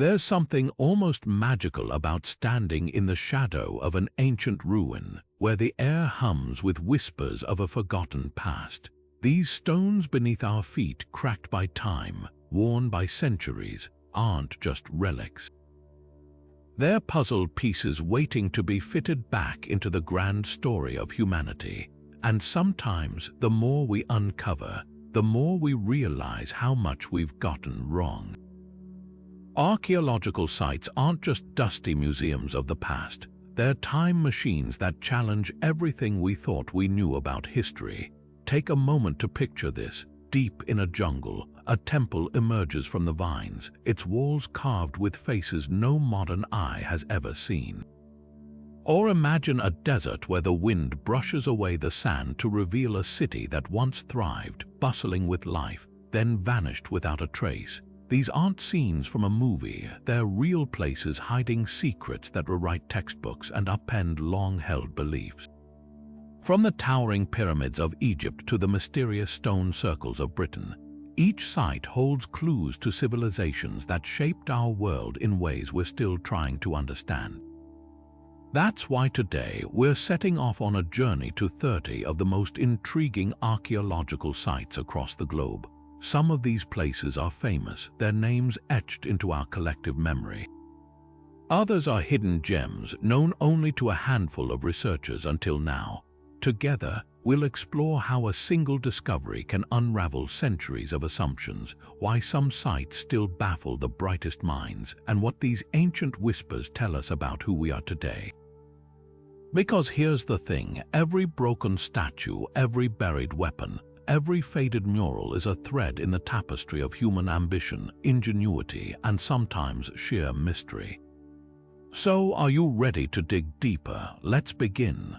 There's something almost magical about standing in the shadow of an ancient ruin, where the air hums with whispers of a forgotten past. These stones beneath our feet, cracked by time, worn by centuries, aren't just relics. They're puzzle pieces waiting to be fitted back into the grand story of humanity. And sometimes, the more we uncover, the more we realize how much we've gotten wrong. Archaeological sites aren't just dusty museums of the past. They're time machines that challenge everything we thought we knew about history. Take a moment to picture this. Deep in a jungle, a temple emerges from the vines, its walls carved with faces no modern eye has ever seen. Or imagine a desert where the wind brushes away the sand to reveal a city that once thrived, bustling with life, then vanished without a trace. These aren't scenes from a movie, they're real places hiding secrets that rewrite textbooks and upend long-held beliefs. From the towering pyramids of Egypt to the mysterious stone circles of Britain, each site holds clues to civilizations that shaped our world in ways we're still trying to understand. That's why today we're setting off on a journey to 30 of the most intriguing archaeological sites across the globe. Some of these places are famous, their names etched into our collective memory. Others are hidden gems known only to a handful of researchers until now. Together, we'll explore how a single discovery can unravel centuries of assumptions, why some sites still baffle the brightest minds, and what these ancient whispers tell us about who we are today. Because here's the thing, every broken statue, every buried weapon, every faded mural is a thread in the tapestry of human ambition, ingenuity, and sometimes sheer mystery. So, are you ready to dig deeper? Let's begin.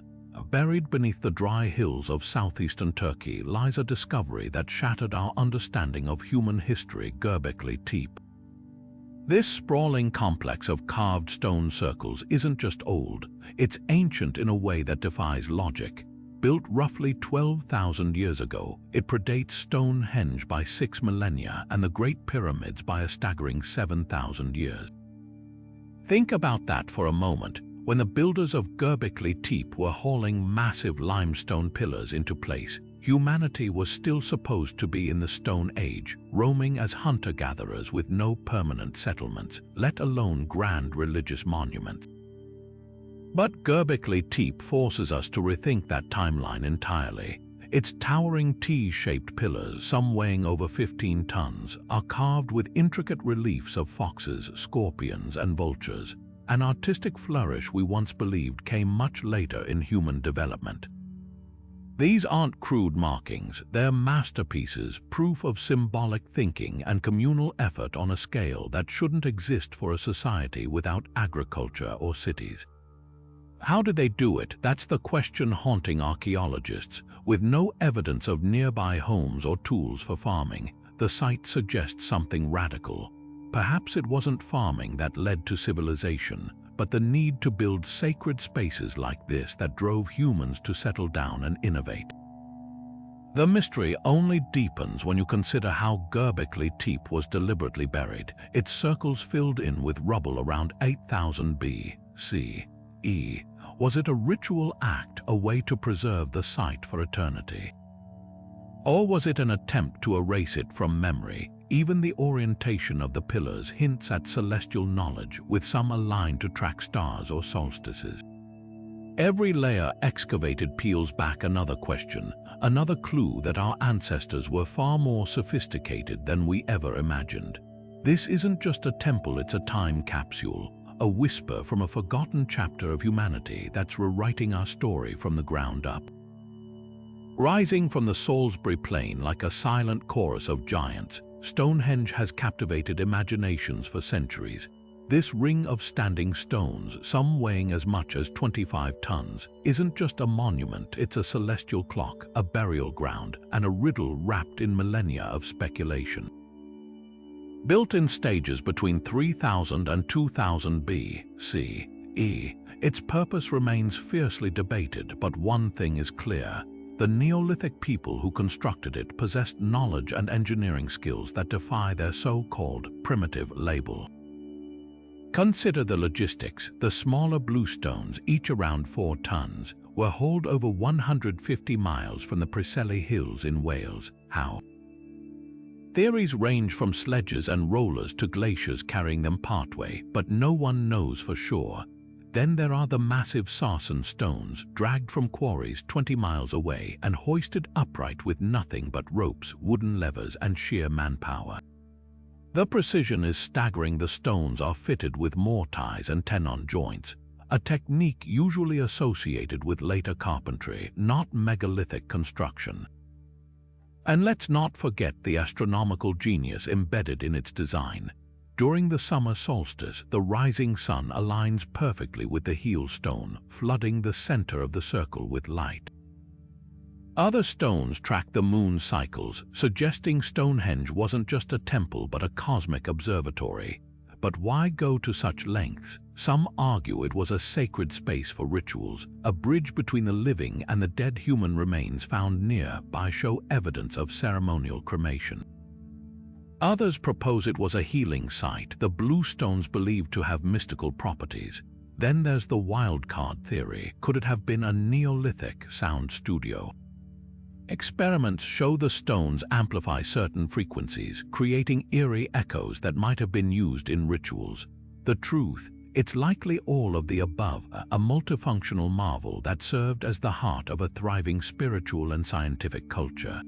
Buried beneath the dry hills of southeastern Turkey lies a discovery that shattered our understanding of human history, Göbekli Tepe. This sprawling complex of carved stone circles isn't just old, it's ancient in a way that defies logic. Built roughly 12,000 years ago, it predates Stonehenge by 6 millennia and the Great Pyramids by a staggering 7,000 years. Think about that for a moment. When the builders of Göbekli Tepe were hauling massive limestone pillars into place, humanity was still supposed to be in the Stone Age, roaming as hunter-gatherers with no permanent settlements, let alone grand religious monuments. But Göbekli Tepe forces us to rethink that timeline entirely. Its towering T-shaped pillars, some weighing over 15 tons, are carved with intricate reliefs of foxes, scorpions, and vultures, an artistic flourish we once believed came much later in human development. These aren't crude markings, they're masterpieces, proof of symbolic thinking and communal effort on a scale that shouldn't exist for a society without agriculture or cities. How did they do it? That's the question haunting archaeologists. With no evidence of nearby homes or tools for farming, the site suggests something radical. Perhaps it wasn't farming that led to civilization, but the need to build sacred spaces like this that drove humans to settle down and innovate. The mystery only deepens when you consider how Göbekli Tepe was deliberately buried, its circles filled in with rubble around 8000 BCE. Was it a ritual act, a way to preserve the site for eternity? Or was it an attempt to erase it from memory? Even the orientation of the pillars hints at celestial knowledge, with some aligned to track stars or solstices. Every layer excavated peels back another question, another clue that our ancestors were far more sophisticated than we ever imagined. This isn't just a temple, it's a time capsule, a whisper from a forgotten chapter of humanity that's rewriting our story from the ground up. Rising from the Salisbury Plain like a silent chorus of giants, Stonehenge has captivated imaginations for centuries. This ring of standing stones, some weighing as much as 25 tons, isn't just a monument, it's a celestial clock, a burial ground, and a riddle wrapped in millennia of speculation. Built in stages between 3000 and 2000 BCE, its purpose remains fiercely debated, but one thing is clear. The Neolithic people who constructed it possessed knowledge and engineering skills that defy their so-called primitive label. Consider the logistics. The smaller blue stones, each around 4 tons, were hauled over 150 miles from the Preseli Hills in Wales. How? Theories range from sledges and rollers to glaciers carrying them partway, but no one knows for sure. Then there are the massive sarsen stones, dragged from quarries 20 miles away and hoisted upright with nothing but ropes, wooden levers, and sheer manpower. The precision is staggering. The stones are fitted with mortise and tenon joints, a technique usually associated with later carpentry, not megalithic construction. And let's not forget the astronomical genius embedded in its design. During the summer solstice, the rising sun aligns perfectly with the heel stone, flooding the center of the circle with light. Other stones track the moon's cycles, suggesting Stonehenge wasn't just a temple but a cosmic observatory. But why go to such lengths? Some argue it was a sacred space for rituals. A bridge between the living and the dead human remains found nearby show evidence of ceremonial cremation. Others propose it was a healing site, the blue stones believed to have mystical properties. Then there's the wildcard theory. Could it have been a Neolithic sound studio? Experiments show the stones amplify certain frequencies, creating eerie echoes that might have been used in rituals. The truth, it's likely all of the above, a multifunctional marvel that served as the heart of a thriving spiritual and scientific culture.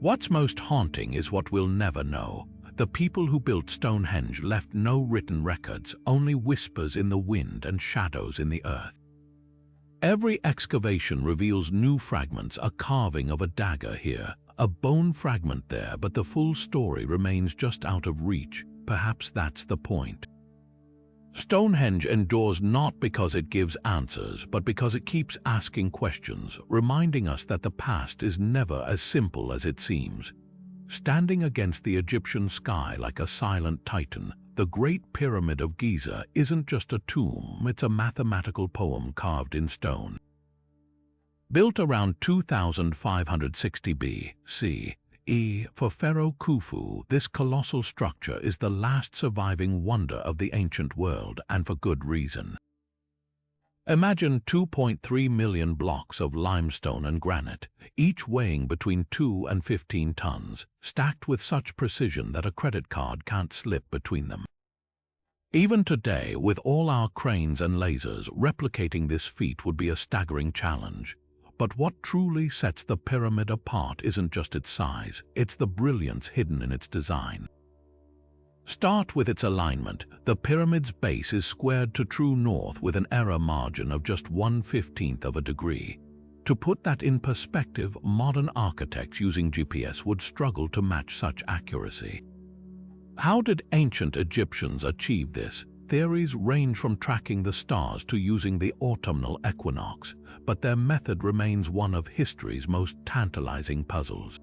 What's most haunting is what we'll never know. The people who built Stonehenge left no written records, only whispers in the wind and shadows in the earth. Every excavation reveals new fragments, a carving of a dagger here, a bone fragment there, but the full story remains just out of reach. Perhaps that's the point. Stonehenge endures not because it gives answers, but because it keeps asking questions, reminding us that the past is never as simple as it seems. Standing against the Egyptian sky like a silent titan, the Great Pyramid of Giza isn't just a tomb, it's a mathematical poem carved in stone. Built around 2560 BC, for Pharaoh Khufu, this colossal structure is the last surviving wonder of the ancient world, and for good reason. Imagine 2.3 million blocks of limestone and granite, each weighing between 2 and 15 tons, stacked with such precision that a credit card can't slip between them. Even today, with all our cranes and lasers, replicating this feat would be a staggering challenge. But what truly sets the pyramid apart isn't just its size, it's the brilliance hidden in its design. Start with its alignment. The pyramid's base is squared to true north with an error margin of just 1/15 of a degree. To put that in perspective, modern architects using GPS would struggle to match such accuracy. How did ancient Egyptians achieve this? Theories range from tracking the stars to using the autumnal equinox, but their method remains one of history's most tantalizing puzzles.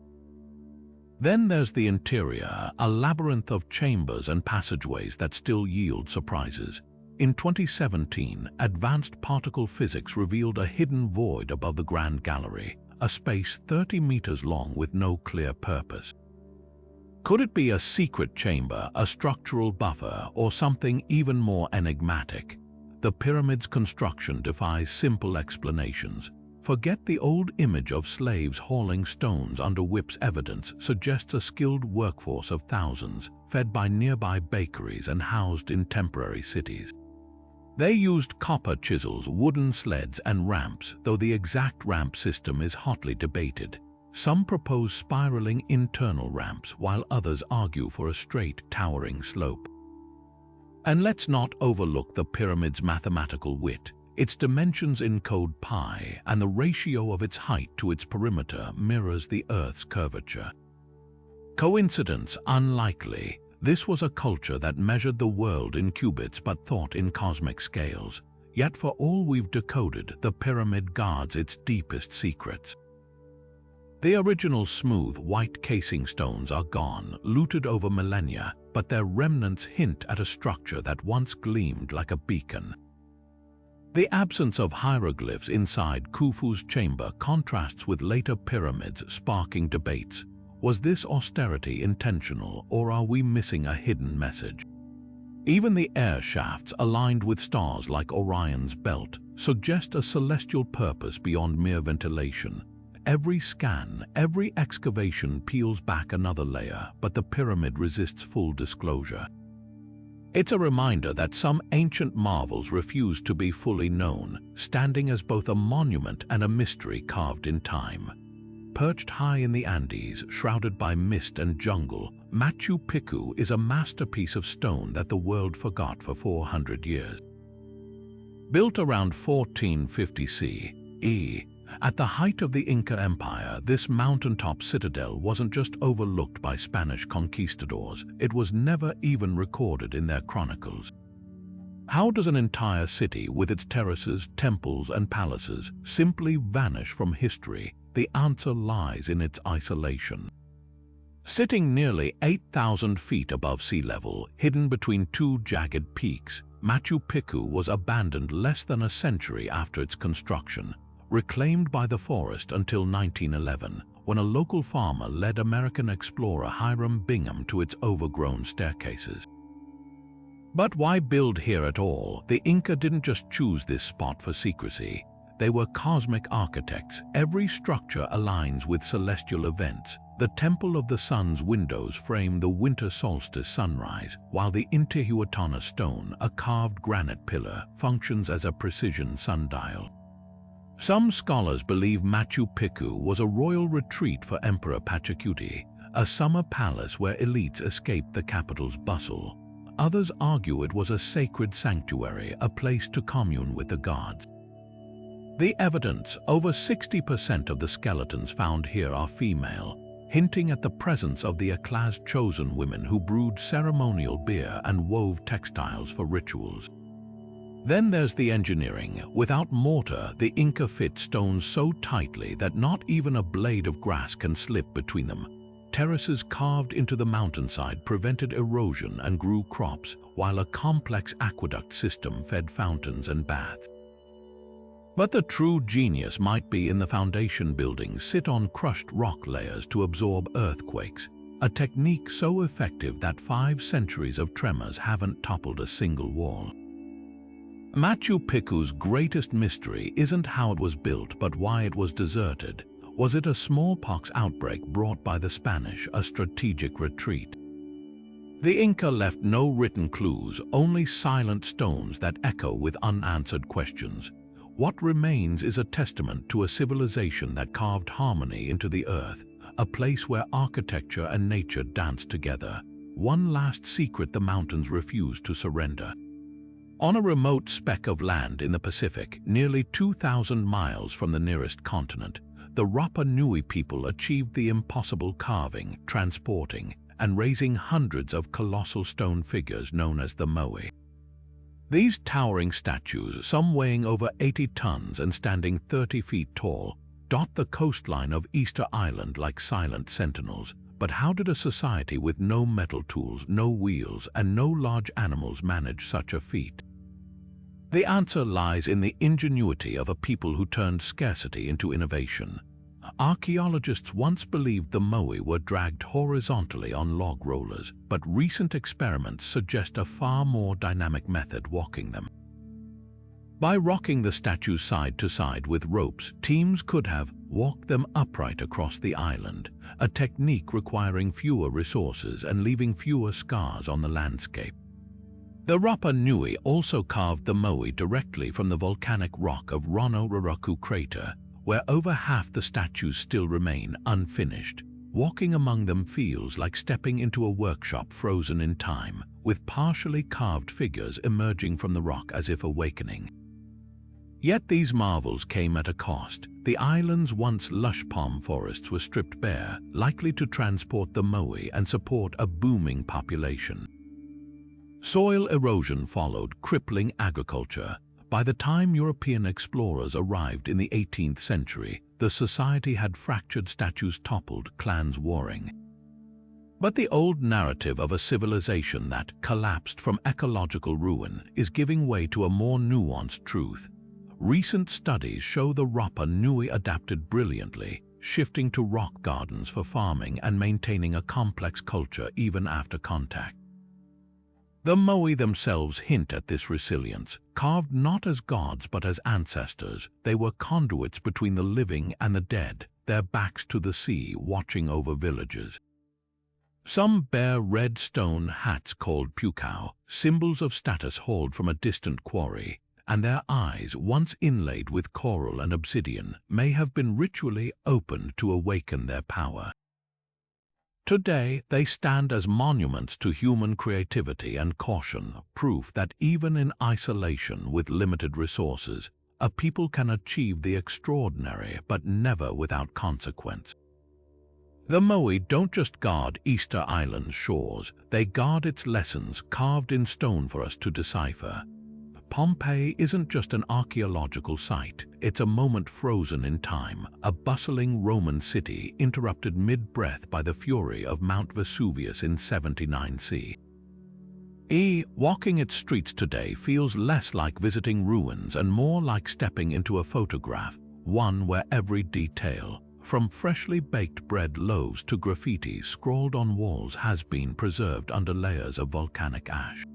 Then there's the interior, a labyrinth of chambers and passageways that still yield surprises. In 2017, advanced particle physics revealed a hidden void above the Grand Gallery, a space 30 meters long with no clear purpose. Could it be a secret chamber, a structural buffer, or something even more enigmatic? The pyramid's construction defies simple explanations. Forget the old image of slaves hauling stones under whips. Evidence suggests a skilled workforce of thousands, fed by nearby bakeries and housed in temporary cities. They used copper chisels, wooden sleds, and ramps, though the exact ramp system is hotly debated. Some propose spiraling internal ramps, while others argue for a straight, towering slope. And let's not overlook the pyramid's mathematical wit. Its dimensions encode pi, and the ratio of its height to its perimeter mirrors the Earth's curvature. Coincidence? Unlikely. This was a culture that measured the world in cubits but thought in cosmic scales. Yet for all we've decoded, the pyramid guards its deepest secrets. The original smooth, white casing stones are gone, looted over millennia, but their remnants hint at a structure that once gleamed like a beacon. The absence of hieroglyphs inside Khufu's chamber contrasts with later pyramids, sparking debates. Was this austerity intentional, or are we missing a hidden message? Even the air shafts aligned with stars like Orion's belt suggest a celestial purpose beyond mere ventilation. Every scan, every excavation peels back another layer, but the pyramid resists full disclosure. It's a reminder that some ancient marvels refuse to be fully known, standing as both a monument and a mystery carved in time. Perched high in the Andes, shrouded by mist and jungle, Machu Picchu is a masterpiece of stone that the world forgot for 400 years. Built around 1450 CE, at the height of the Inca Empire, this mountaintop citadel wasn't just overlooked by Spanish conquistadors, it was never even recorded in their chronicles. How does an entire city with its terraces, temples, and palaces simply vanish from history? The answer lies in its isolation. Sitting nearly 8,000 feet above sea level, hidden between two jagged peaks, Machu Picchu was abandoned less than a century after its construction, reclaimed by the forest until 1911, when a local farmer led American explorer Hiram Bingham to its overgrown staircases. But why build here at all? The Inca didn't just choose this spot for secrecy. They were cosmic architects. Every structure aligns with celestial events. The Temple of the Sun's windows frame the winter solstice sunrise, while the Intihuatana stone, a carved granite pillar, functions as a precision sundial. Some scholars believe Machu Picchu was a royal retreat for Emperor Pachacuti, a summer palace where elites escaped the capital's bustle. Others argue it was a sacred sanctuary, a place to commune with the gods. The evidence, over 60% of the skeletons found here are female, hinting at the presence of the Aclaz chosen women who brewed ceremonial beer and wove textiles for rituals. Then there's the engineering. Without mortar, the Inca fit stones so tightly that not even a blade of grass can slip between them. Terraces carved into the mountainside prevented erosion and grew crops, while a complex aqueduct system fed fountains and baths. But the true genius might be in the foundation. Buildings sit on crushed rock layers to absorb earthquakes, a technique so effective that 5 centuries of tremors haven't toppled a single wall. Machu Picchu's greatest mystery isn't how it was built, but why it was deserted. Was it a smallpox outbreak brought by the Spanish, a strategic retreat? The Inca left no written clues, only silent stones that echo with unanswered questions. What remains is a testament to a civilization that carved harmony into the earth, a place where architecture and nature danced together. One last secret the mountains refused to surrender. On a remote speck of land in the Pacific, nearly 2,000 miles from the nearest continent, the Rapa Nui people achieved the impossible, carving, transporting, and raising hundreds of colossal stone figures known as the Moai. These towering statues, some weighing over 80 tons and standing 30 feet tall, dot the coastline of Easter Island like silent sentinels. But how did a society with no metal tools, no wheels, and no large animals manage such a feat? The answer lies in the ingenuity of a people who turned scarcity into innovation. Archaeologists once believed the Moai were dragged horizontally on log rollers, but recent experiments suggest a far more dynamic method: walking them. By rocking the statues side to side with ropes, teams could have walked them upright across the island, a technique requiring fewer resources and leaving fewer scars on the landscape. The Rapa Nui also carved the Moai directly from the volcanic rock of Rono Raraku crater, where over half the statues still remain unfinished. Walking among them feels like stepping into a workshop frozen in time, with partially carved figures emerging from the rock as if awakening. Yet these marvels came at a cost. The island's once lush palm forests were stripped bare, likely to transport the Moai and support a booming population. Soil erosion followed, crippling agriculture. By the time European explorers arrived in the 18th century, the society had fractured, statues toppled, clans warring. But the old narrative of a civilization that collapsed from ecological ruin is giving way to a more nuanced truth. Recent studies show the Rapa Nui adapted brilliantly, shifting to rock gardens for farming and maintaining a complex culture even after contact. The Moai themselves hint at this resilience. Carved not as gods but as ancestors, they were conduits between the living and the dead, their backs to the sea, watching over villages. Some bear red stone hats called pukao, symbols of status hauled from a distant quarry, and their eyes, once inlaid with coral and obsidian, may have been ritually opened to awaken their power. Today, they stand as monuments to human creativity and caution, proof that even in isolation with limited resources, a people can achieve the extraordinary, but never without consequence. The Moai don't just guard Easter Island's shores, they guard its lessons carved in stone for us to decipher. Pompeii isn't just an archaeological site, it's a moment frozen in time, a bustling Roman city interrupted mid-breath by the fury of Mount Vesuvius in 79 C. Walking its streets today feels less like visiting ruins and more like stepping into a photograph, one where every detail, from freshly baked bread loaves to graffiti scrawled on walls, has been preserved under layers of volcanic ash.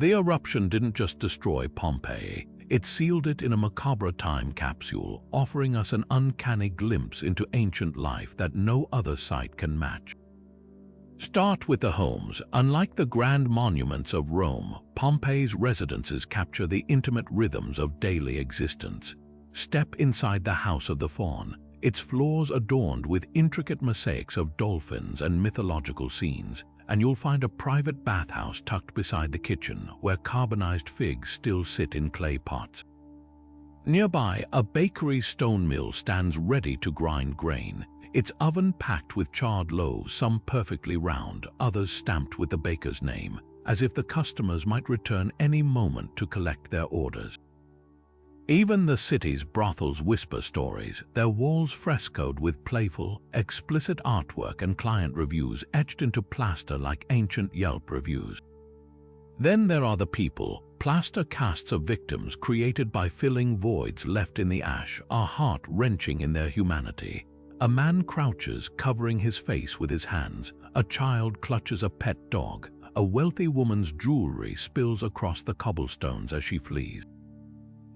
The eruption didn't just destroy Pompeii, it sealed it in a macabre time capsule, offering us an uncanny glimpse into ancient life that no other site can match. Start with the homes. Unlike the grand monuments of Rome, Pompeii's residences capture the intimate rhythms of daily existence. Step inside the House of the Faun, its floors adorned with intricate mosaics of dolphins and mythological scenes, and you'll find a private bathhouse tucked beside the kitchen where carbonized figs still sit in clay pots. Nearby, a bakery's stone mill stands ready to grind grain, its oven packed with charred loaves, some perfectly round, others stamped with the baker's name, as if the customers might return any moment to collect their orders. Even the city's brothels whisper stories, their walls frescoed with playful, explicit artwork and client reviews etched into plaster like ancient Yelp reviews. Then there are the people, plaster casts of victims created by filling voids left in the ash, are heart-wrenching in their humanity. A man crouches, covering his face with his hands. A child clutches a pet dog. A wealthy woman's jewelry spills across the cobblestones as she flees.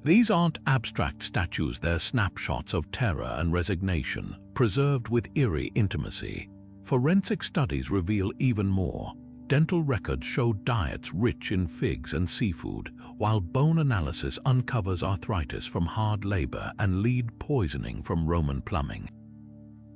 These aren't abstract statues, they're snapshots of terror and resignation, preserved with eerie intimacy. Forensic studies reveal even more. Dental records show diets rich in figs and seafood, while bone analysis uncovers arthritis from hard labor and lead poisoning from Roman plumbing.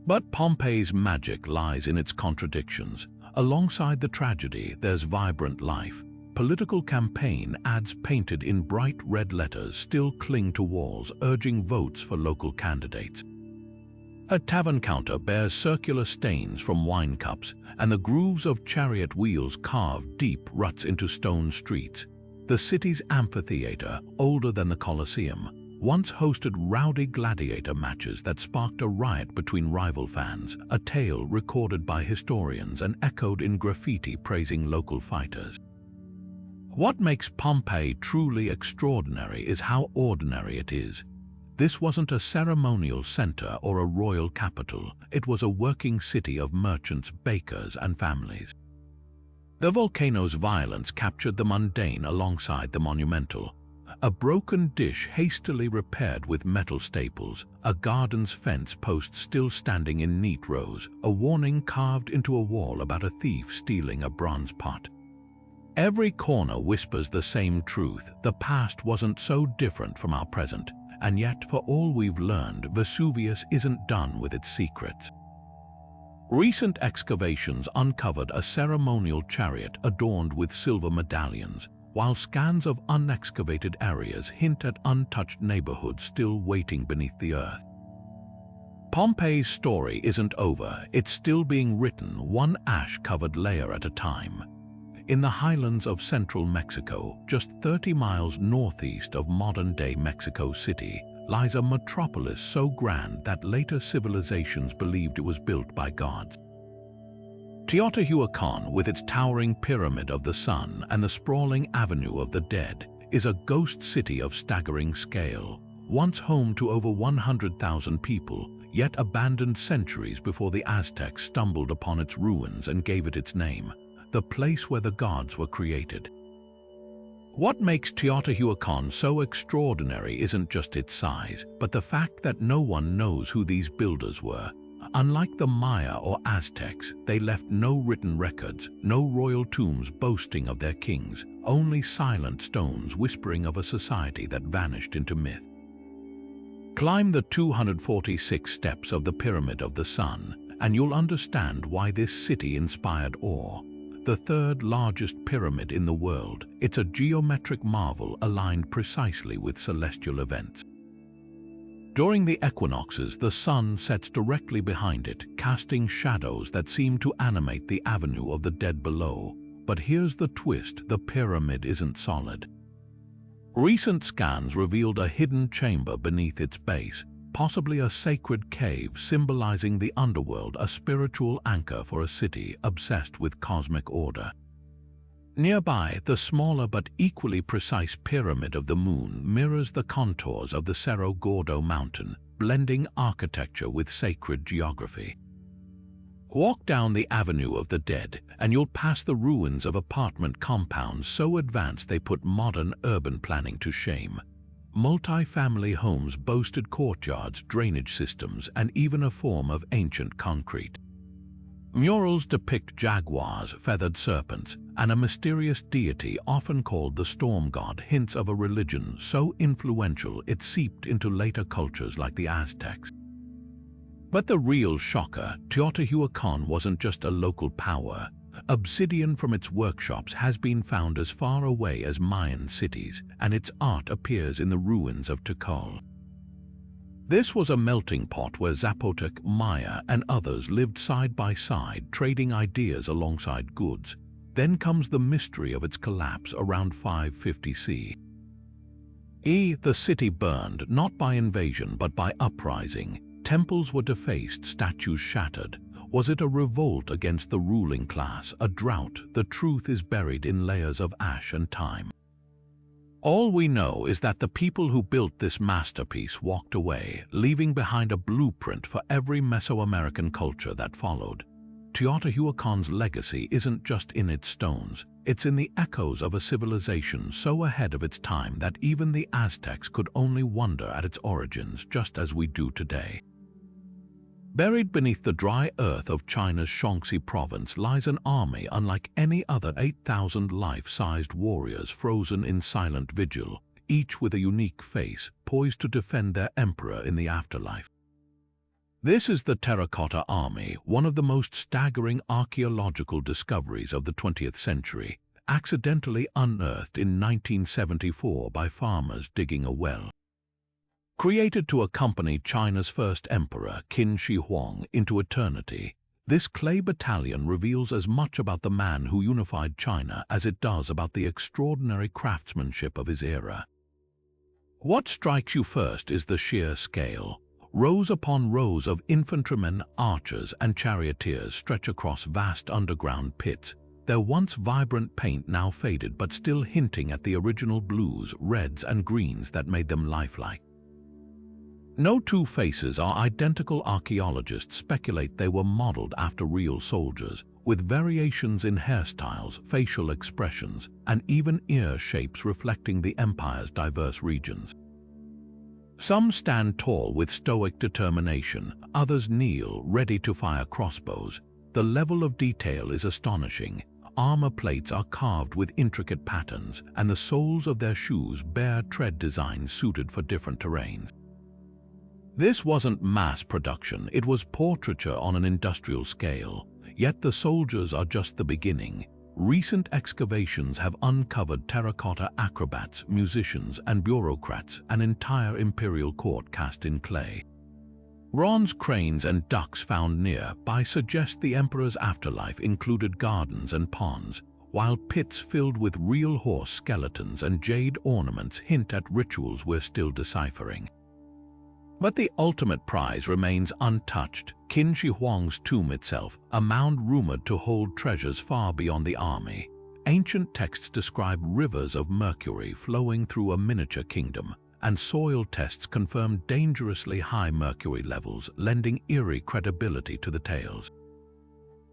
But Pompeii's magic lies in its contradictions. Alongside the tragedy, there's vibrant life. Political campaign ads painted in bright red letters still cling to walls, urging votes for local candidates. A tavern counter bears circular stains from wine cups, and the grooves of chariot wheels carve deep ruts into stone streets. The city's amphitheater, older than the Colosseum, once hosted rowdy gladiator matches that sparked a riot between rival fans, a tale recorded by historians and echoed in graffiti praising local fighters. What makes Pompeii truly extraordinary is how ordinary it is. This wasn't a ceremonial center or a royal capital, it was a working city of merchants, bakers, and families. The volcano's violence captured the mundane alongside the monumental. A broken dish hastily repaired with metal staples, a garden's fence post still standing in neat rows, a warning carved into a wall about a thief stealing a bronze pot. Every corner whispers the same truth: the past wasn't so different from our present, and yet for all we've learned, Vesuvius isn't done with its secrets. Recent excavations uncovered a ceremonial chariot adorned with silver medallions, while scans of unexcavated areas hint at untouched neighborhoods still waiting beneath the earth. Pompeii's story isn't over, it's still being written, one ash-covered layer at a time. In the highlands of central Mexico, just 30 miles northeast of modern-day Mexico City, lies a metropolis so grand that later civilizations believed it was built by gods. Teotihuacan, with its towering pyramid of the sun and the sprawling avenue of the dead, is a ghost city of staggering scale, once home to over 100,000 people, yet abandoned centuries before the Aztecs stumbled upon its ruins and gave it its name. the place where the gods were created. What makes Teotihuacan so extraordinary isn't just its size, but the fact that no one knows who these builders were. Unlike the Maya or Aztecs, they left no written records, no royal tombs boasting of their kings, only silent stones whispering of a society that vanished into myth. Climb the 246 steps of the Pyramid of the Sun, and you'll understand why this city inspired awe. The third largest pyramid in the world, it's a geometric marvel aligned precisely with celestial events. During the equinoxes, the sun sets directly behind it, casting shadows that seem to animate the avenue of the dead below. But here's the twist: the pyramid isn't solid. Recent scans revealed a hidden chamber beneath its base, possibly a sacred cave symbolizing the underworld, a spiritual anchor for a city obsessed with cosmic order. Nearby, the smaller but equally precise Pyramid of the Moon mirrors the contours of the Cerro Gordo mountain, blending architecture with sacred geography. Walk down the Avenue of the Dead, and you'll pass the ruins of apartment compounds so advanced they put modern urban planning to shame. Multi-family homes boasted courtyards, drainage systems, and even a form of ancient concrete. Murals depict jaguars, feathered serpents, and a mysterious deity often called the storm god, hints of a religion so influential it seeped into later cultures like the Aztecs. But the real shocker, Teotihuacan wasn't just a local power. Obsidian from its workshops has been found as far away as Mayan cities, and its art appears in the ruins of Tikal. This was a melting pot where Zapotec, Maya, and others lived side by side, trading ideas alongside goods. Then comes the mystery of its collapse around 550 CE. The city burned, not by invasion but by uprising. Temples were defaced, statues shattered. Was it a revolt against the ruling class, a drought? The truth is buried in layers of ash and time. All we know is that the people who built this masterpiece walked away, leaving behind a blueprint for every Mesoamerican culture that followed. Teotihuacan's legacy isn't just in its stones, it's in the echoes of a civilization so ahead of its time that even the Aztecs could only wonder at its origins, just as we do today. Buried beneath the dry earth of China's Shaanxi province lies an army unlike any other, 8,000 life-sized warriors frozen in silent vigil, each with a unique face, poised to defend their emperor in the afterlife. This is the Terracotta Army, one of the most staggering archaeological discoveries of the 20th century, accidentally unearthed in 1974 by farmers digging a well. Created to accompany China's first emperor, Qin Shi Huang, into eternity, this clay battalion reveals as much about the man who unified China as it does about the extraordinary craftsmanship of his era. What strikes you first is the sheer scale. Rows upon rows of infantrymen, archers, and charioteers stretch across vast underground pits, their once vibrant paint now faded but still hinting at the original blues, reds, and greens that made them lifelike. No two faces are identical. Archaeologists speculate they were modeled after real soldiers, with variations in hairstyles, facial expressions, and even ear shapes reflecting the empire's diverse regions. Some stand tall with stoic determination, others kneel, ready to fire crossbows. The level of detail is astonishing. Armor plates are carved with intricate patterns, and the soles of their shoes bear tread designs suited for different terrains. This wasn't mass production, it was portraiture on an industrial scale. Yet the soldiers are just the beginning. Recent excavations have uncovered terracotta acrobats, musicians, and bureaucrats, an entire imperial court cast in clay. Bronze cranes and ducks found nearby suggest the emperor's afterlife included gardens and ponds, while pits filled with real horse skeletons and jade ornaments hint at rituals we're still deciphering. But the ultimate prize remains untouched: Qin Shi Huang's tomb itself, a mound rumored to hold treasures far beyond the army. Ancient texts describe rivers of mercury flowing through a miniature kingdom, and soil tests confirm dangerously high mercury levels, lending eerie credibility to the tales.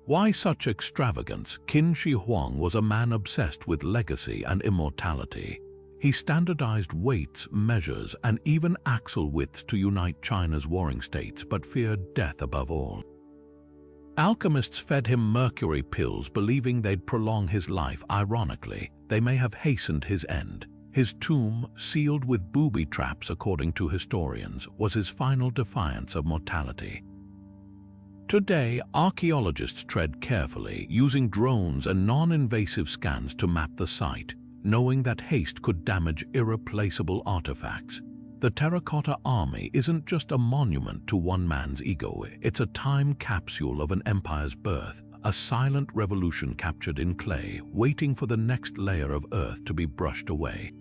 Why such extravagance? Qin Shi Huang was a man obsessed with legacy and immortality. He standardized weights, measures, and even axle widths to unite China's warring states, but feared death above all. Alchemists fed him mercury pills, believing they'd prolong his life. Ironically, they may have hastened his end. His tomb, sealed with booby traps according to historians, was his final defiance of mortality. Today, archaeologists tread carefully, using drones and non-invasive scans to map the site, knowing that haste could damage irreplaceable artifacts. The Terracotta Army isn't just a monument to one man's ego, it's a time capsule of an empire's birth, a silent revolution captured in clay, waiting for the next layer of earth to be brushed away.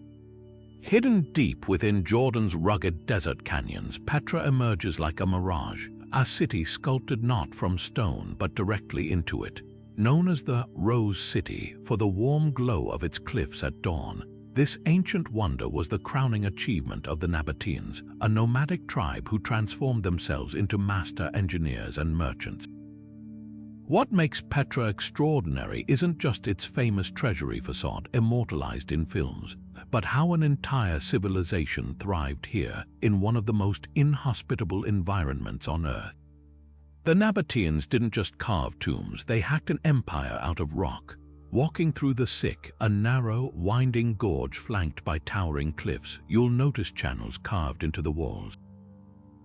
Hidden deep within Jordan's rugged desert canyons, Petra emerges like a mirage, a city sculpted not from stone but directly into it. Known as the Rose City for the warm glow of its cliffs at dawn, this ancient wonder was the crowning achievement of the Nabateans, a nomadic tribe who transformed themselves into master engineers and merchants. What makes Petra extraordinary isn't just its famous treasury facade immortalized in films, but how an entire civilization thrived here in one of the most inhospitable environments on Earth. The Nabateans didn't just carve tombs, they hacked an empire out of rock. Walking through the Siq, a narrow, winding gorge flanked by towering cliffs, you'll notice channels carved into the walls.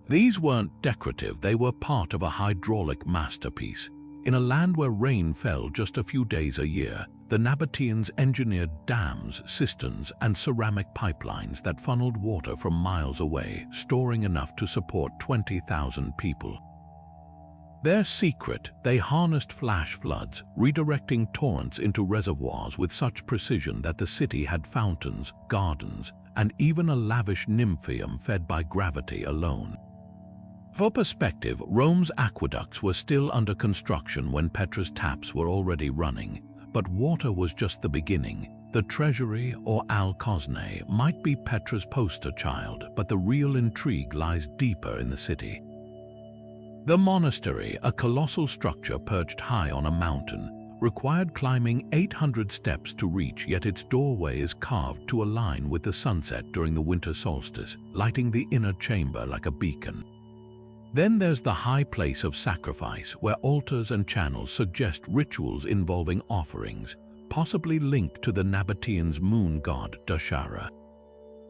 These weren't decorative, they were part of a hydraulic masterpiece. In a land where rain fell just a few days a year, the Nabateans engineered dams, cisterns, and ceramic pipelines that funneled water from miles away, storing enough to support 20,000 people. Their secret, they harnessed flash floods, redirecting torrents into reservoirs with such precision that the city had fountains, gardens, and even a lavish nymphaeum fed by gravity alone. For perspective, Rome's aqueducts were still under construction when Petra's taps were already running, but water was just the beginning. The treasury, or Al-Kosne, might be Petra's poster child, but the real intrigue lies deeper in the city. The monastery, a colossal structure perched high on a mountain, required climbing 800 steps to reach, yet its doorway is carved to align with the sunset during the winter solstice, lighting the inner chamber like a beacon. Then there's the high place of sacrifice, where altars and channels suggest rituals involving offerings, possibly linked to the Nabateans' moon god Dashara.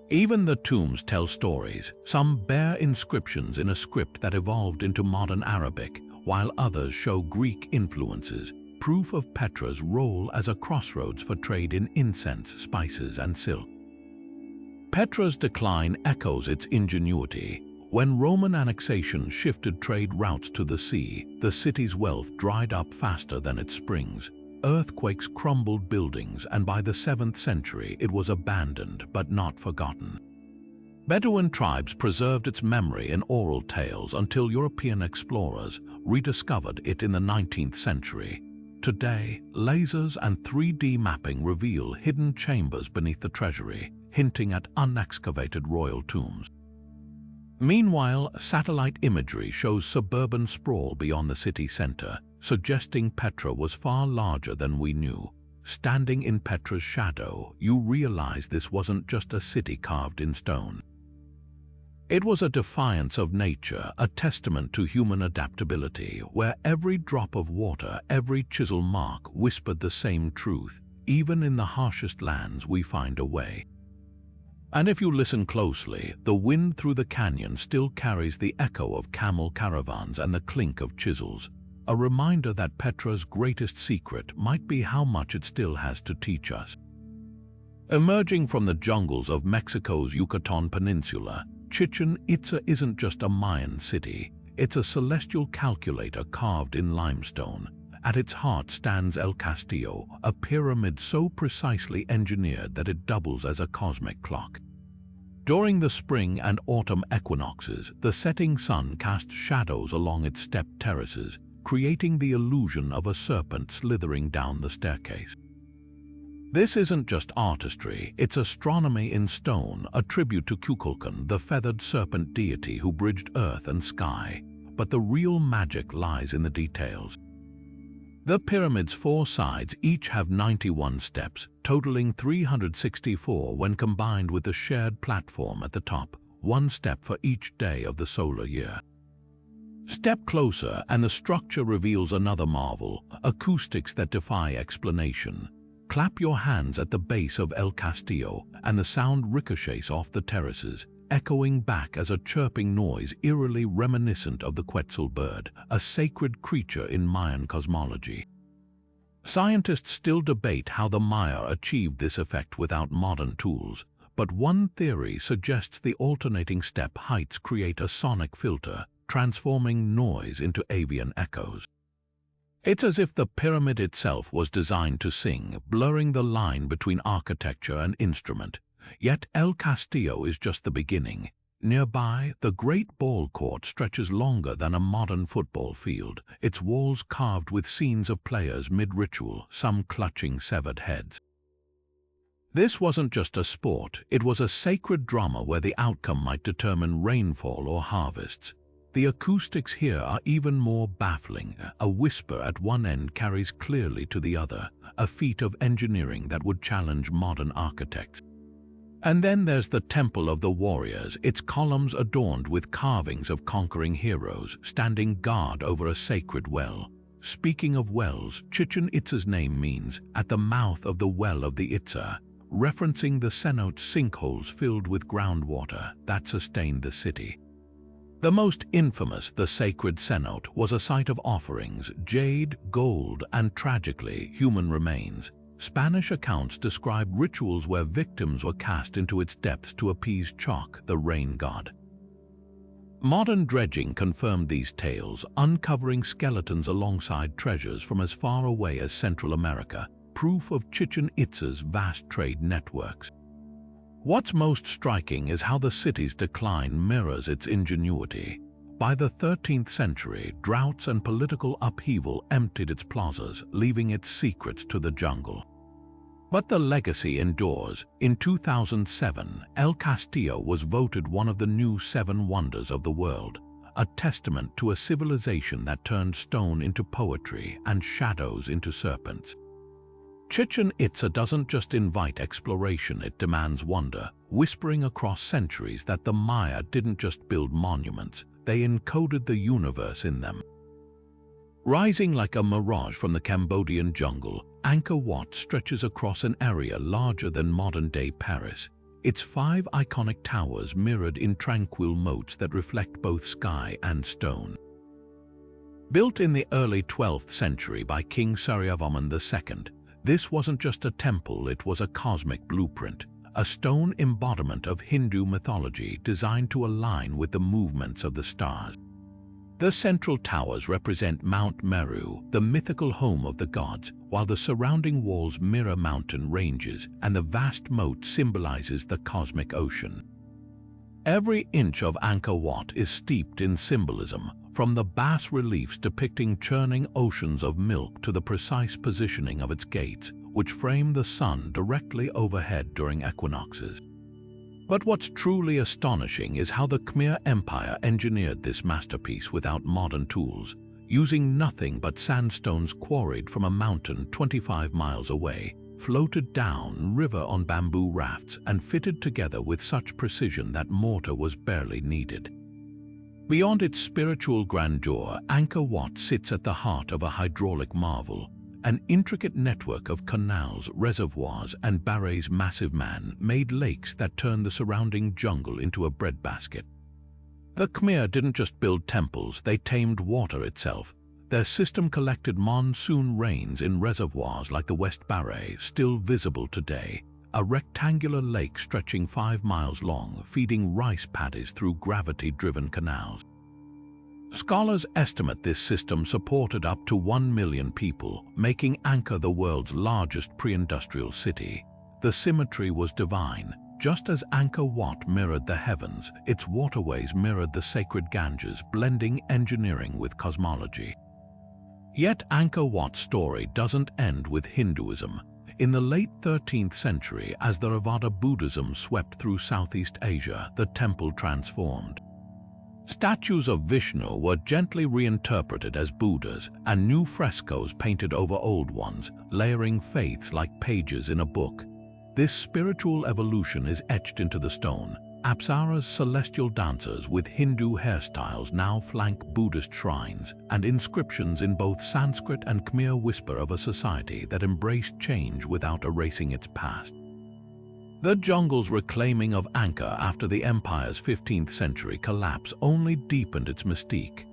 Even the tombs tell stories. Some bear inscriptions in a script that evolved into modern Arabic, while others show Greek influences, proof of Petra's role as a crossroads for trade in incense, spices, and silk. Petra's decline echoes its ingenuity. When Roman annexation shifted trade routes to the sea, the city's wealth dried up faster than its springs. Earthquakes crumbled buildings, and by the 7th century it was abandoned but not forgotten. Bedouin tribes preserved its memory in oral tales until European explorers rediscovered it in the 19th century. Today, lasers and 3D mapping reveal hidden chambers beneath the treasury, hinting at unexcavated royal tombs. Meanwhile, satellite imagery shows suburban sprawl beyond the city center, suggesting Petra was far larger than we knew. Standing in Petra's shadow, you realize this wasn't just a city carved in stone. It was a defiance of nature, a testament to human adaptability, where every drop of water, every chisel mark whispered the same truth. Even in the harshest lands, we find a way. And if you listen closely, the wind through the canyon still carries the echo of camel caravans and the clink of chisels, a reminder that Petra's greatest secret might be how much it still has to teach us. Emerging from the jungles of Mexico's Yucatan Peninsula, Chichen Itza isn't just a Mayan city, it's a celestial calculator carved in limestone. At its heart stands El Castillo, a pyramid so precisely engineered that it doubles as a cosmic clock. During the spring and autumn equinoxes, the setting sun casts shadows along its stepped terraces, creating the illusion of a serpent slithering down the staircase. This isn't just artistry, it's astronomy in stone, a tribute to Kukulkan, the feathered serpent deity who bridged earth and sky. But the real magic lies in the details. The pyramid's 4 sides each have 91 steps, totaling 364 when combined with the shared platform at the top, 1 step for each day of the solar year. Step closer and the structure reveals another marvel, acoustics that defy explanation. Clap your hands at the base of El Castillo and the sound ricochets off the terraces, echoing back as a chirping noise eerily reminiscent of the Quetzal bird, a sacred creature in Mayan cosmology. Scientists still debate how the Maya achieved this effect without modern tools, but one theory suggests the alternating step heights create a sonic filter, transforming noise into avian echoes. It's as if the pyramid itself was designed to sing, blurring the line between architecture and instrument. Yet El Castillo is just the beginning. Nearby, the Great Ball Court stretches longer than a modern football field, its walls carved with scenes of players mid-ritual, some clutching severed heads. This wasn't just a sport, it was a sacred drama where the outcome might determine rainfall or harvests. The acoustics here are even more baffling. A whisper at one end carries clearly to the other, a feat of engineering that would challenge modern architects. And then there's the Temple of the Warriors, its columns adorned with carvings of conquering heroes, standing guard over a sacred well. Speaking of wells, Chichen Itza's name means, at the mouth of the well of the Itza, referencing the cenote sinkholes filled with groundwater that sustained the city. The most infamous, the sacred cenote, was a site of offerings, jade, gold, and tragically, human remains. Spanish accounts describe rituals where victims were cast into its depths to appease Choc, the rain god. Modern dredging confirmed these tales, uncovering skeletons alongside treasures from as far away as Central America, proof of Chichen Itza's vast trade networks. What's most striking is how the city's decline mirrors its ingenuity. By the 13th century, droughts and political upheaval emptied its plazas, leaving its secrets to the jungle. But the legacy endures. In 2007, El Castillo was voted one of the new 7 wonders of the world, a testament to a civilization that turned stone into poetry and shadows into serpents. Chichen Itza doesn't just invite exploration, it demands wonder, whispering across centuries that the Maya didn't just build monuments, they encoded the universe in them. Rising like a mirage from the Cambodian jungle, Angkor Wat stretches across an area larger than modern-day Paris, its 5 iconic towers mirrored in tranquil moats that reflect both sky and stone. Built in the early 12th century by King Suryavarman II, this wasn't just a temple, it was a cosmic blueprint, a stone embodiment of Hindu mythology designed to align with the movements of the stars. The central towers represent Mount Meru, the mythical home of the gods, while the surrounding walls mirror mountain ranges and the vast moat symbolizes the cosmic ocean. Every inch of Angkor Wat is steeped in symbolism, from the bas-reliefs depicting churning oceans of milk to the precise positioning of its gates, which frame the sun directly overhead during equinoxes. But what's truly astonishing is how the Khmer Empire engineered this masterpiece without modern tools, using nothing but sandstones quarried from a mountain 25 miles away, floated down river on bamboo rafts and fitted together with such precision that mortar was barely needed. Beyond its spiritual grandeur, Angkor Wat sits at the heart of a hydraulic marvel, an intricate network of canals, reservoirs, and barrays. Massive man-made lakes that turn the surrounding jungle into a breadbasket. The Khmer didn't just build temples, they tamed water itself. Their system collected monsoon rains in reservoirs like the West Baray, still visible today, a rectangular lake stretching 5 miles long, feeding rice paddies through gravity-driven canals. Scholars estimate this system supported up to 1 million people, making Angkor the world's largest pre-industrial city. The symmetry was divine. Just as Angkor Wat mirrored the heavens, its waterways mirrored the sacred Ganges, blending engineering with cosmology. Yet Angkor Wat's story doesn't end with Hinduism. In the late 13th century, as Theravada Buddhism swept through Southeast Asia, the temple transformed. Statues of Vishnu were gently reinterpreted as Buddhas, and new frescoes painted over old ones, layering faiths like pages in a book. This spiritual evolution is etched into the stone. Apsaras, celestial dancers with Hindu hairstyles, now flank Buddhist shrines, and inscriptions in both Sanskrit and Khmer whisper of a society that embraced change without erasing its past. The jungle's reclaiming of Angkor after the empire's 15th century collapse only deepened its mystique.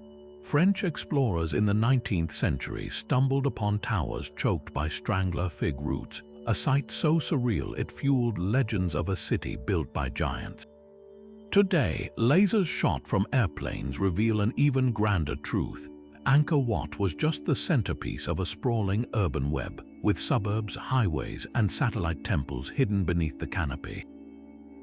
French explorers in the 19th century stumbled upon towers choked by strangler fig roots, a sight so surreal it fueled legends of a city built by giants. Today, lasers shot from airplanes reveal an even grander truth. Angkor Wat was just the centerpiece of a sprawling urban web, with suburbs, highways, and satellite temples hidden beneath the canopy.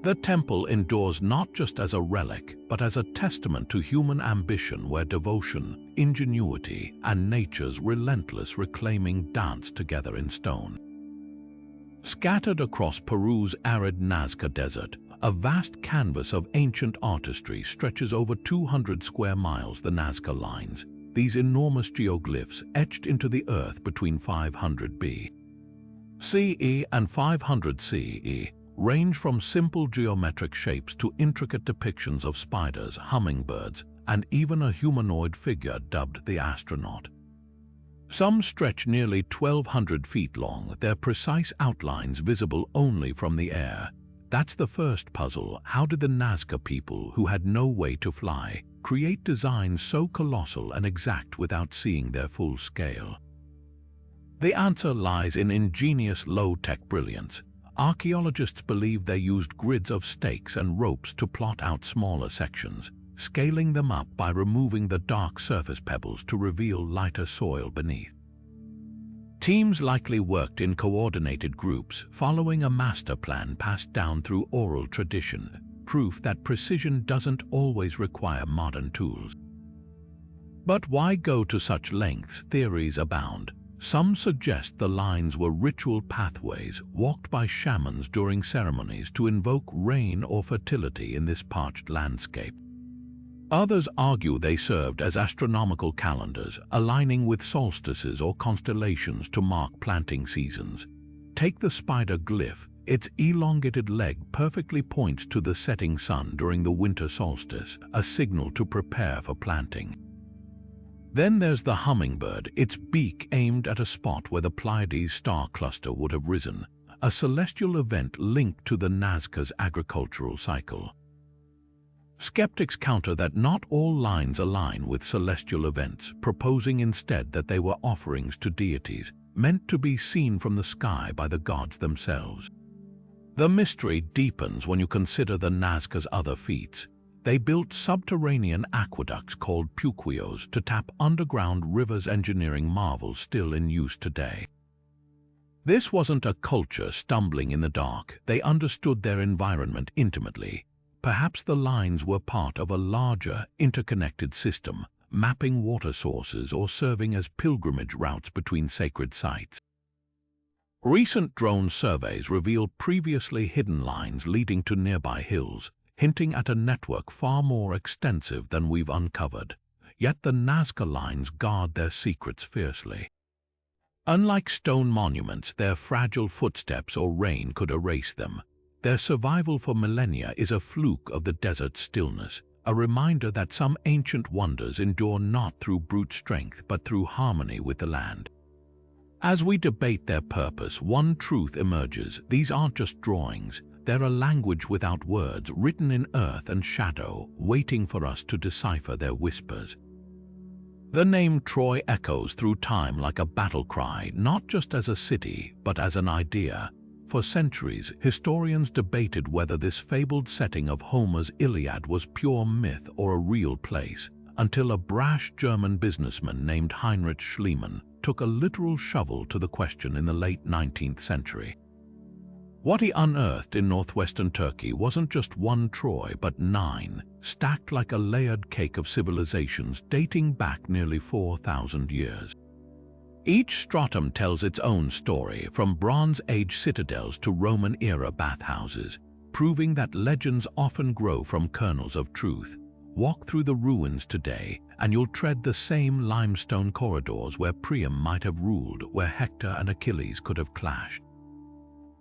The temple endures not just as a relic, but as a testament to human ambition where devotion, ingenuity, and nature's relentless reclaiming dance together in stone. Scattered across Peru's arid Nazca Desert, a vast canvas of ancient artistry stretches over 200 square miles, the Nazca Lines. These enormous geoglyphs etched into the earth between 500 BCE and 500 CE range from simple geometric shapes to intricate depictions of spiders, hummingbirds, and even a humanoid figure dubbed the astronaut. Some stretch nearly 1,200 feet long, their precise outlines visible only from the air. That's the first puzzle. How did the Nazca people, who had no way to fly, create designs so colossal and exact without seeing their full scale? The answer lies in ingenious low-tech brilliance. Archaeologists believe they used grids of stakes and ropes to plot out smaller sections, scaling them up by removing the dark surface pebbles to reveal lighter soil beneath. Teams likely worked in coordinated groups, following a master plan passed down through oral tradition, proof that precision doesn't always require modern tools. But why go to such lengths? Theories abound. Some suggest the lines were ritual pathways walked by shamans during ceremonies to invoke rain or fertility in this parched landscape. Others argue they served as astronomical calendars, aligning with solstices or constellations to mark planting seasons. Take the spider glyph. Its elongated leg perfectly points to the setting sun during the winter solstice, a signal to prepare for planting. Then there's the hummingbird, its beak aimed at a spot where the Pleiades star cluster would have risen, a celestial event linked to the Nazca's agricultural cycle. Skeptics counter that not all lines align with celestial events, proposing instead that they were offerings to deities, meant to be seen from the sky by the gods themselves. The mystery deepens when you consider the Nazca's other feats. They built subterranean aqueducts called puquios to tap underground rivers, engineering marvels still in use today. This wasn't a culture stumbling in the dark. They understood their environment intimately. Perhaps the lines were part of a larger, interconnected system, mapping water sources or serving as pilgrimage routes between sacred sites. Recent drone surveys reveal previously hidden lines leading to nearby hills, hinting at a network far more extensive than we've uncovered. Yet the Nazca Lines guard their secrets fiercely. Unlike stone monuments, their fragile footsteps or rain could erase them. Their survival for millennia is a fluke of the desert's stillness, a reminder that some ancient wonders endure not through brute strength but through harmony with the land. As we debate their purpose, one truth emerges: these aren't just drawings, they're a language without words, written in earth and shadow, waiting for us to decipher their whispers. The name Troy echoes through time like a battle cry, not just as a city, but as an idea. For centuries, historians debated whether this fabled setting of Homer's Iliad was pure myth or a real place, until a brash German businessman named Heinrich Schliemann took a literal shovel to the question in the late 19th century. What he unearthed in northwestern Turkey wasn't just one Troy, but 9, stacked like a layered cake of civilizations dating back nearly 4,000 years. Each stratum tells its own story, from Bronze Age citadels to Roman-era bathhouses, proving that legends often grow from kernels of truth. Walk through the ruins today, and you'll tread the same limestone corridors where Priam might have ruled, where Hector and Achilles could have clashed.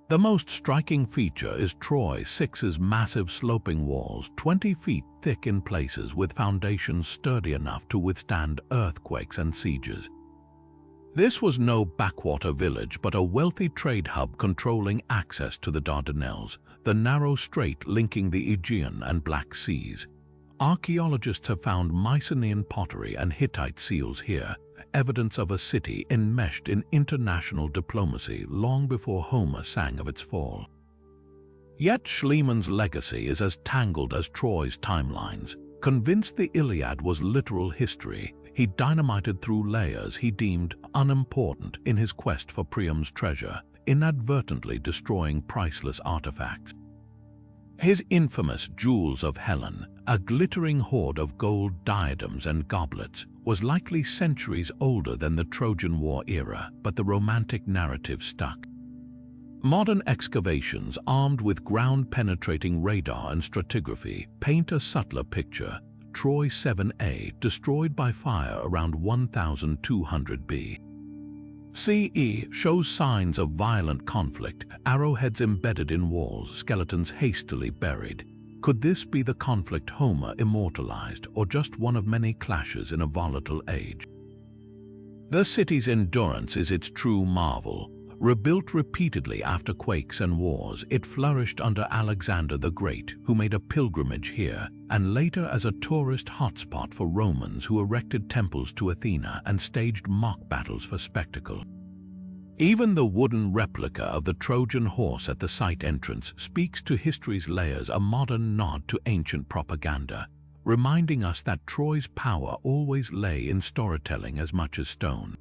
The most striking feature is Troy 6's massive sloping walls, 20 feet thick in places, with foundations sturdy enough to withstand earthquakes and sieges. This was no backwater village, but a wealthy trade hub controlling access to the Dardanelles, the narrow strait linking the Aegean and Black Seas. Archaeologists have found Mycenaean pottery and Hittite seals here, evidence of a city enmeshed in international diplomacy long before Homer sang of its fall. Yet Schliemann's legacy is as tangled as Troy's timelines. Convinced the Iliad was literal history, he dynamited through layers he deemed unimportant in his quest for Priam's treasure, inadvertently destroying priceless artifacts. His infamous Jewels of Helen, a glittering hoard of gold diadems and goblets, was likely centuries older than the Trojan War era, but the romantic narrative stuck. Modern excavations armed with ground-penetrating radar and stratigraphy paint a subtler picture. Troy 7a, destroyed by fire around 1200 BCE, shows signs of violent conflict, arrowheads embedded in walls, skeletons hastily buried. Could this be the conflict Homer immortalized, or just one of many clashes in a volatile age? The city's endurance is its true marvel. Rebuilt repeatedly after quakes and wars, it flourished under Alexander the Great, who made a pilgrimage here, and later as a tourist hotspot for Romans who erected temples to Athena and staged mock battles for spectacle. Even the wooden replica of the Trojan horse at the site entrance speaks to history's layers, a modern nod to ancient propaganda, reminding us that Troy's power always lay in storytelling as much as stone.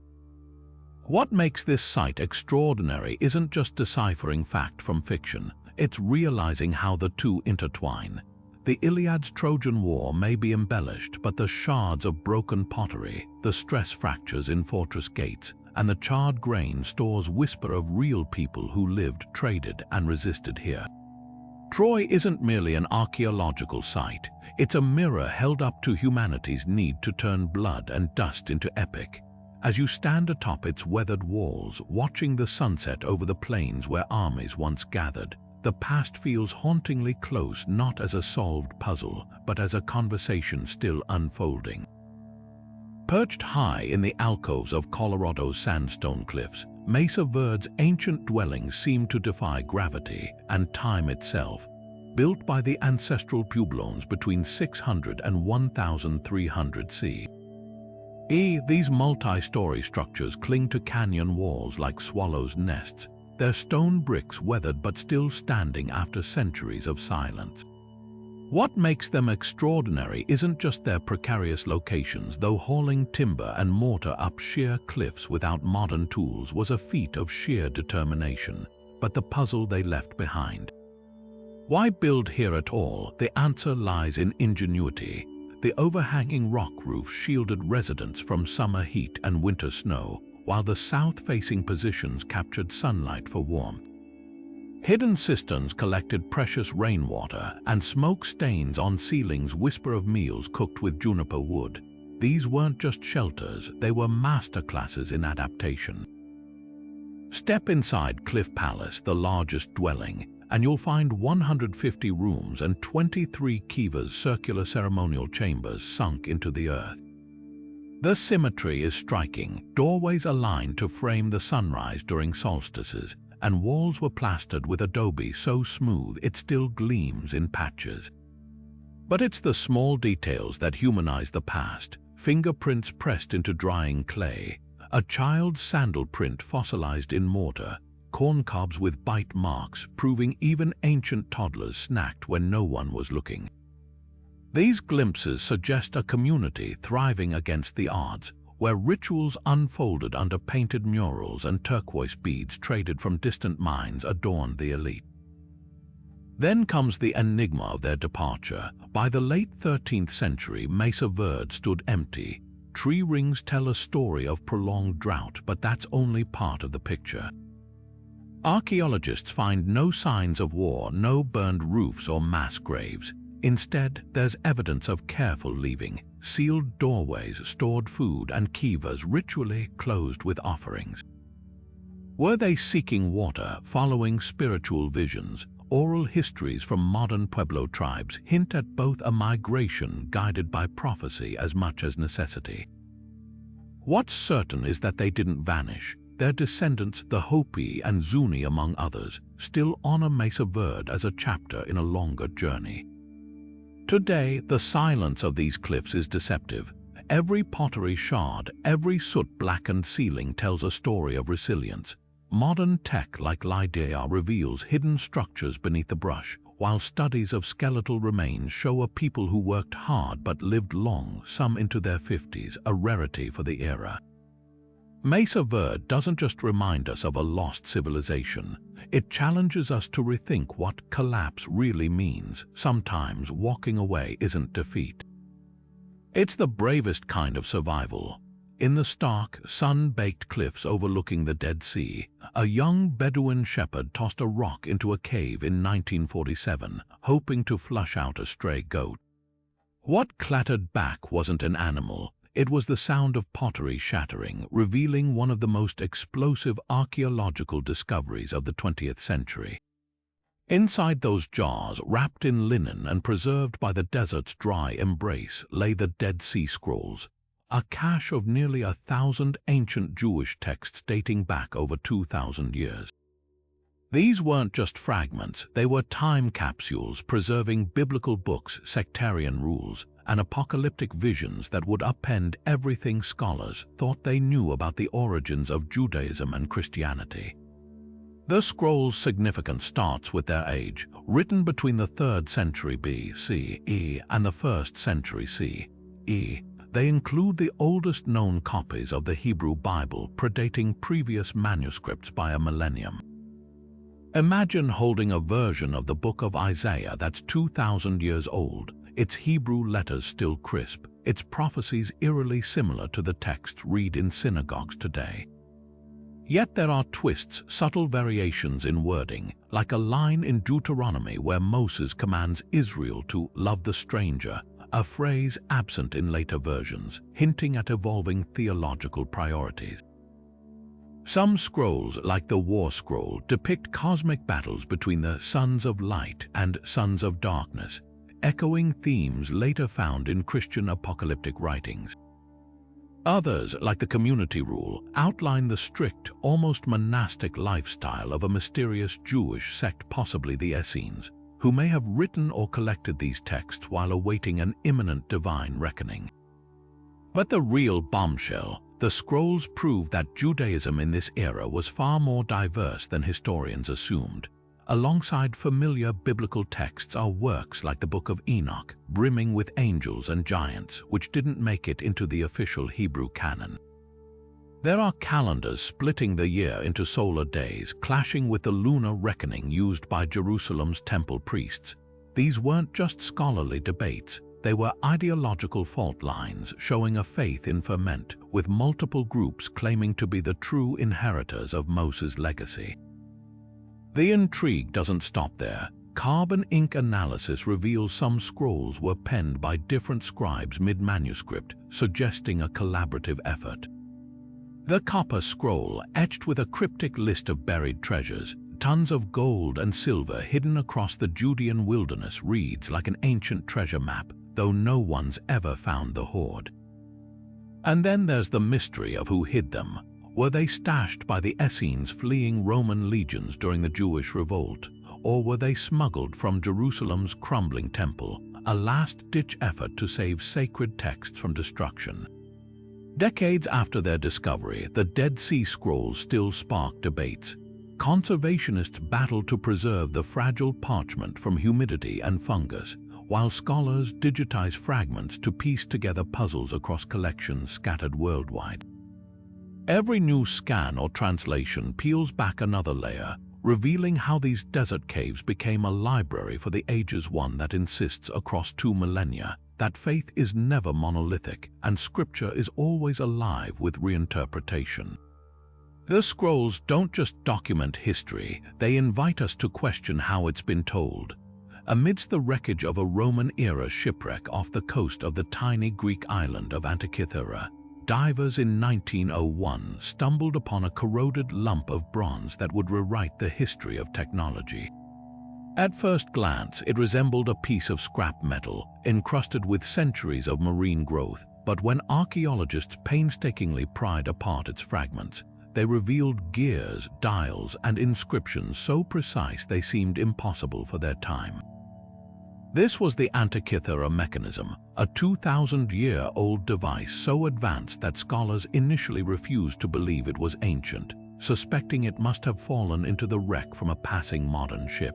What makes this site extraordinary isn't just deciphering fact from fiction, it's realizing how the two intertwine. The Iliad's Trojan War may be embellished, but the shards of broken pottery, the stress fractures in fortress gates, and the charred grain stores whisper of real people who lived, traded, and resisted here. Troy isn't merely an archaeological site, it's a mirror held up to humanity's need to turn blood and dust into epic. As you stand atop its weathered walls, watching the sunset over the plains where armies once gathered, the past feels hauntingly close, not as a solved puzzle, but as a conversation still unfolding. Perched high in the alcoves of Colorado's sandstone cliffs, Mesa Verde's ancient dwellings seem to defy gravity and time itself. Built by the ancestral Pueblones between 600 and 1300 CE. These multi-story structures cling to canyon walls like swallows' nests, their stone bricks weathered but still standing after centuries of silence. What makes them extraordinary isn't just their precarious locations, though hauling timber and mortar up sheer cliffs without modern tools was a feat of sheer determination, but the puzzle they left behind. Why build here at all? The answer lies in ingenuity. The overhanging rock roof shielded residents from summer heat and winter snow, while the south-facing positions captured sunlight for warmth. Hidden cisterns collected precious rainwater, and smoke stains on ceilings whisper of meals cooked with juniper wood. These weren't just shelters, they were masterclasses in adaptation. Step inside Cliff Palace, the largest dwelling, and you'll find 150 rooms and 23 kivas, circular ceremonial chambers sunk into the earth. The symmetry is striking, doorways aligned to frame the sunrise during solstices, and walls were plastered with adobe so smooth it still gleams in patches. But it's the small details that humanize the past: fingerprints pressed into drying clay, a child's sandal print fossilized in mortar, corn cobs with bite marks proving even ancient toddlers snacked when no one was looking. These glimpses suggest a community thriving against the odds, where rituals unfolded under painted murals and turquoise beads traded from distant mines adorned the elite. Then comes the enigma of their departure. By the late 13th century, Mesa Verde stood empty. Tree rings tell a story of prolonged drought, but that's only part of the picture. Archaeologists find no signs of war, no burned roofs or mass graves. Instead, there's evidence of careful leaving, sealed doorways, stored food, and kivas ritually closed with offerings. Were they seeking water, following spiritual visions? Oral histories from modern Pueblo tribes hint at both a migration guided by prophecy as much as necessity. What's certain is that they didn't vanish. Their descendants, the Hopi and Zuni among others, still honor Mesa Verde as a chapter in a longer journey. Today, the silence of these cliffs is deceptive. Every pottery shard, every soot-blackened ceiling tells a story of resilience. Modern tech like LiDAR reveals hidden structures beneath the brush, while studies of skeletal remains show a people who worked hard but lived long, some into their 50s, a rarity for the era. Mesa Verde doesn't just remind us of a lost civilization. It challenges us to rethink what collapse really means. Sometimes walking away isn't defeat. It's the bravest kind of survival. In the stark, sun-baked cliffs overlooking the Dead Sea, a young Bedouin shepherd tossed a rock into a cave in 1947, hoping to flush out a stray goat. What clattered back wasn't an animal. It was the sound of pottery shattering, revealing one of the most explosive archaeological discoveries of the 20th century. Inside those jars, wrapped in linen and preserved by the desert's dry embrace, lay the Dead Sea Scrolls, a cache of nearly 1,000 ancient Jewish texts dating back over 2,000 years. These weren't just fragments, they were time capsules preserving biblical books, sectarian rules, and apocalyptic visions that would upend everything scholars thought they knew about the origins of Judaism and Christianity. The scrolls' significance starts with their age, written between the 3rd century BCE and the 1st century CE. They include the oldest known copies of the Hebrew Bible, predating previous manuscripts by a millennium. Imagine holding a version of the book of Isaiah that's 2,000 years old, its Hebrew letters still crisp, its prophecies eerily similar to the texts read in synagogues today. Yet there are twists, subtle variations in wording, like a line in Deuteronomy where Moses commands Israel to love the stranger, a phrase absent in later versions, hinting at evolving theological priorities. Some scrolls, like the War Scroll, depict cosmic battles between the sons of light and sons of darkness, echoing themes later found in Christian apocalyptic writings. Others, like the Community Rule, outline the strict, almost monastic lifestyle of a mysterious Jewish sect, possibly the Essenes, who may have written or collected these texts while awaiting an imminent divine reckoning. But the real bombshell, the scrolls prove that Judaism in this era was far more diverse than historians assumed. Alongside familiar biblical texts are works like the Book of Enoch, brimming with angels and giants, which didn't make it into the official Hebrew canon. There are calendars splitting the year into solar days, clashing with the lunar reckoning used by Jerusalem's temple priests. These weren't just scholarly debates, they were ideological fault lines showing a faith in ferment, with multiple groups claiming to be the true inheritors of Moses' legacy. The intrigue doesn't stop there. Carbon ink analysis reveals some scrolls were penned by different scribes mid-manuscript, suggesting a collaborative effort. The Copper Scroll, etched with a cryptic list of buried treasures, tons of gold and silver hidden across the Judean wilderness, reads like an ancient treasure map, though no one's ever found the hoard. And then there's the mystery of who hid them. Were they stashed by the Essenes fleeing Roman legions during the Jewish revolt, or were they smuggled from Jerusalem's crumbling temple, a last-ditch effort to save sacred texts from destruction? Decades after their discovery, the Dead Sea Scrolls still spark debates. Conservationists battle to preserve the fragile parchment from humidity and fungus, while scholars digitize fragments to piece together puzzles across collections scattered worldwide. Every new scan or translation peels back another layer, revealing how these desert caves became a library for the ages, one that insists across 2 millennia that faith is never monolithic and scripture is always alive with reinterpretation. The scrolls don't just document history, they invite us to question how it's been told. amidst the wreckage of a Roman-era shipwreck off the coast of the tiny Greek island of Antikythera, divers in 1901 stumbled upon a corroded lump of bronze that would rewrite the history of technology. At first glance, it resembled a piece of scrap metal, encrusted with centuries of marine growth, but when archaeologists painstakingly pried apart its fragments, they revealed gears, dials, and inscriptions so precise they seemed impossible for their time. This was the Antikythera Mechanism, a 2,000-year-old device so advanced that scholars initially refused to believe it was ancient, suspecting it must have fallen into the wreck from a passing modern ship.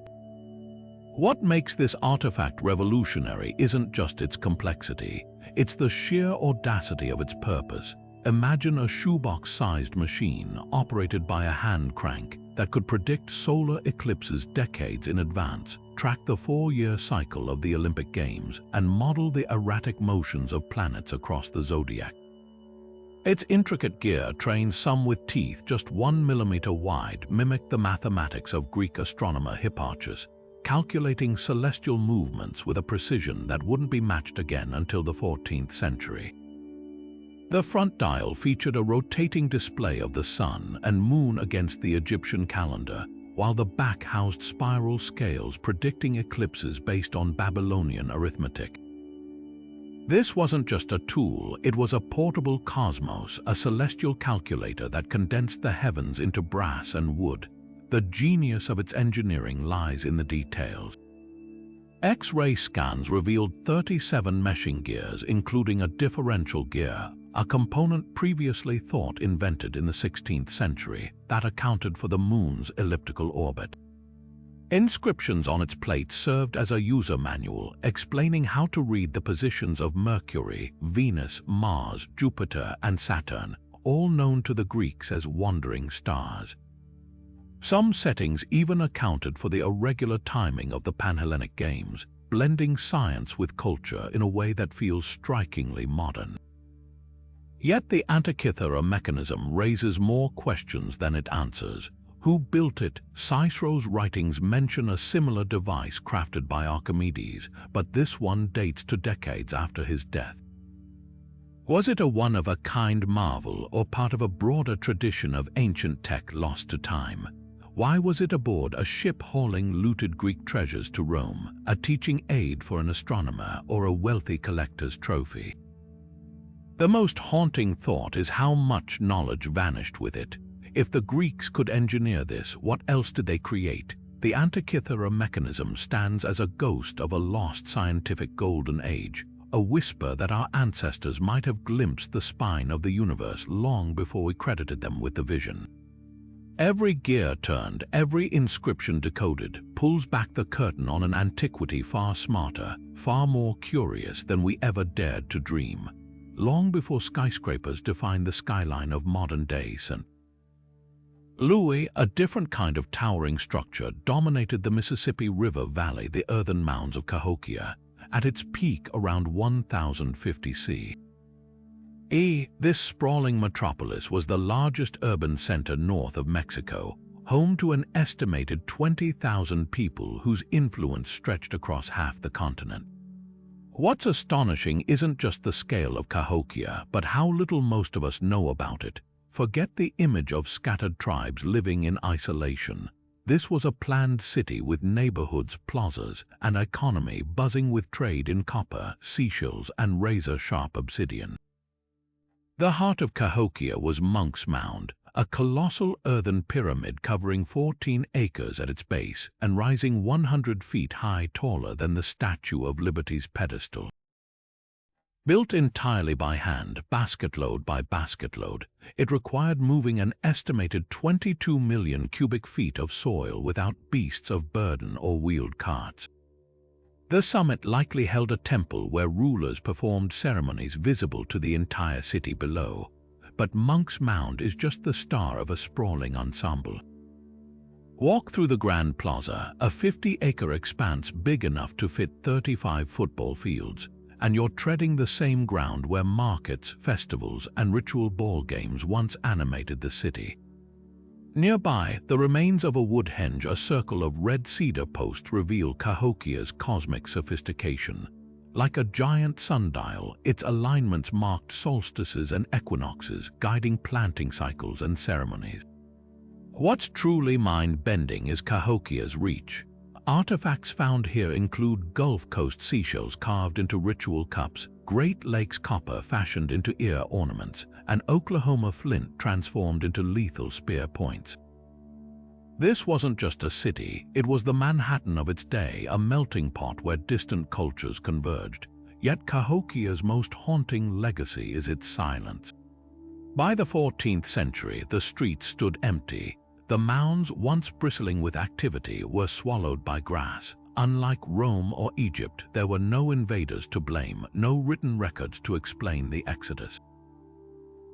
What makes this artifact revolutionary isn't just its complexity, it's the sheer audacity of its purpose. Imagine a shoebox-sized machine operated by a hand crank that could predict solar eclipses decades in advance, track the 4-year cycle of the Olympic Games, and model the erratic motions of planets across the zodiac. Its intricate gear, trained some with teeth just 1 millimeter wide, mimicked the mathematics of Greek astronomer Hipparchus, calculating celestial movements with a precision that wouldn't be matched again until the 14th century. The front dial featured a rotating display of the sun and moon against the Egyptian calendar, while the back housed spiral scales predicting eclipses based on Babylonian arithmetic. This wasn't just a tool, it was a portable cosmos, a celestial calculator that condensed the heavens into brass and wood. The genius of its engineering lies in the details. X-ray scans revealed 37 meshing gears, including a differential gear, a component previously thought invented in the 16th century that accounted for the moon's elliptical orbit. Inscriptions on its plate served as a user manual, explaining how to read the positions of Mercury, Venus, Mars, Jupiter, and Saturn, all known to the Greeks as wandering stars. Some settings even accounted for the irregular timing of the Panhellenic Games, blending science with culture in a way that feels strikingly modern. Yet the Antikythera Mechanism raises more questions than it answers. Who built it? Cicero's writings mention a similar device crafted by Archimedes, but this one dates to decades after his death. Was it a one-of-a-kind marvel or part of a broader tradition of ancient tech lost to time? Why was it aboard a ship hauling looted Greek treasures to Rome, a teaching aid for an astronomer or a wealthy collector's trophy? The most haunting thought is how much knowledge vanished with it. If the Greeks could engineer this, what else did they create? The Antikythera Mechanism stands as a ghost of a lost scientific golden age, a whisper that our ancestors might have glimpsed the spine of the universe long before we credited them with the vision. Every gear turned, every inscription decoded, pulls back the curtain on an antiquity far smarter, far more curious than we ever dared to dream, long before skyscrapers defined the skyline of modern-day St. Louis. A different kind of towering structure dominated the Mississippi River Valley, the earthen mounds of Cahokia, at its peak around 1050 CE. This sprawling metropolis was the largest urban center north of Mexico, home to an estimated 20,000 people whose influence stretched across half the continent. What's astonishing isn't just the scale of Cahokia, but how little most of us know about it. Forget the image of scattered tribes living in isolation. This was a planned city with neighborhoods, plazas, and economy buzzing with trade in copper, seashells, and razor-sharp obsidian. The heart of Cahokia was Monk's Mound, a colossal earthen pyramid covering 14 acres at its base and rising 100 feet high, taller than the Statue of Liberty's pedestal. Built entirely by hand, basketload by basketload, it required moving an estimated 22 million cubic feet of soil without beasts of burden or wheeled carts. The summit likely held a temple where rulers performed ceremonies visible to the entire city below, but Monk's Mound is just the star of a sprawling ensemble. Walk through the Grand Plaza, a 50-acre expanse big enough to fit 35 football fields, and you're treading the same ground where markets, festivals, and ritual ball games once animated the city. Nearby, the remains of a wood henge, a circle of red cedar posts, reveal Cahokia's cosmic sophistication. Like a giant sundial, its alignments marked solstices and equinoxes, guiding planting cycles and ceremonies. What's truly mind-bending is Cahokia's reach. Artifacts found here include Gulf Coast seashells carved into ritual cups, Great Lakes copper fashioned into ear ornaments, and Oklahoma flint transformed into lethal spear points. This wasn't just a city, it was the Manhattan of its day, a melting pot where distant cultures converged. Yet Cahokia's most haunting legacy is its silence. By the 14th century, the streets stood empty. The mounds, once bristling with activity, were swallowed by grass. Unlike Rome or Egypt, there were no invaders to blame, no written records to explain the exodus.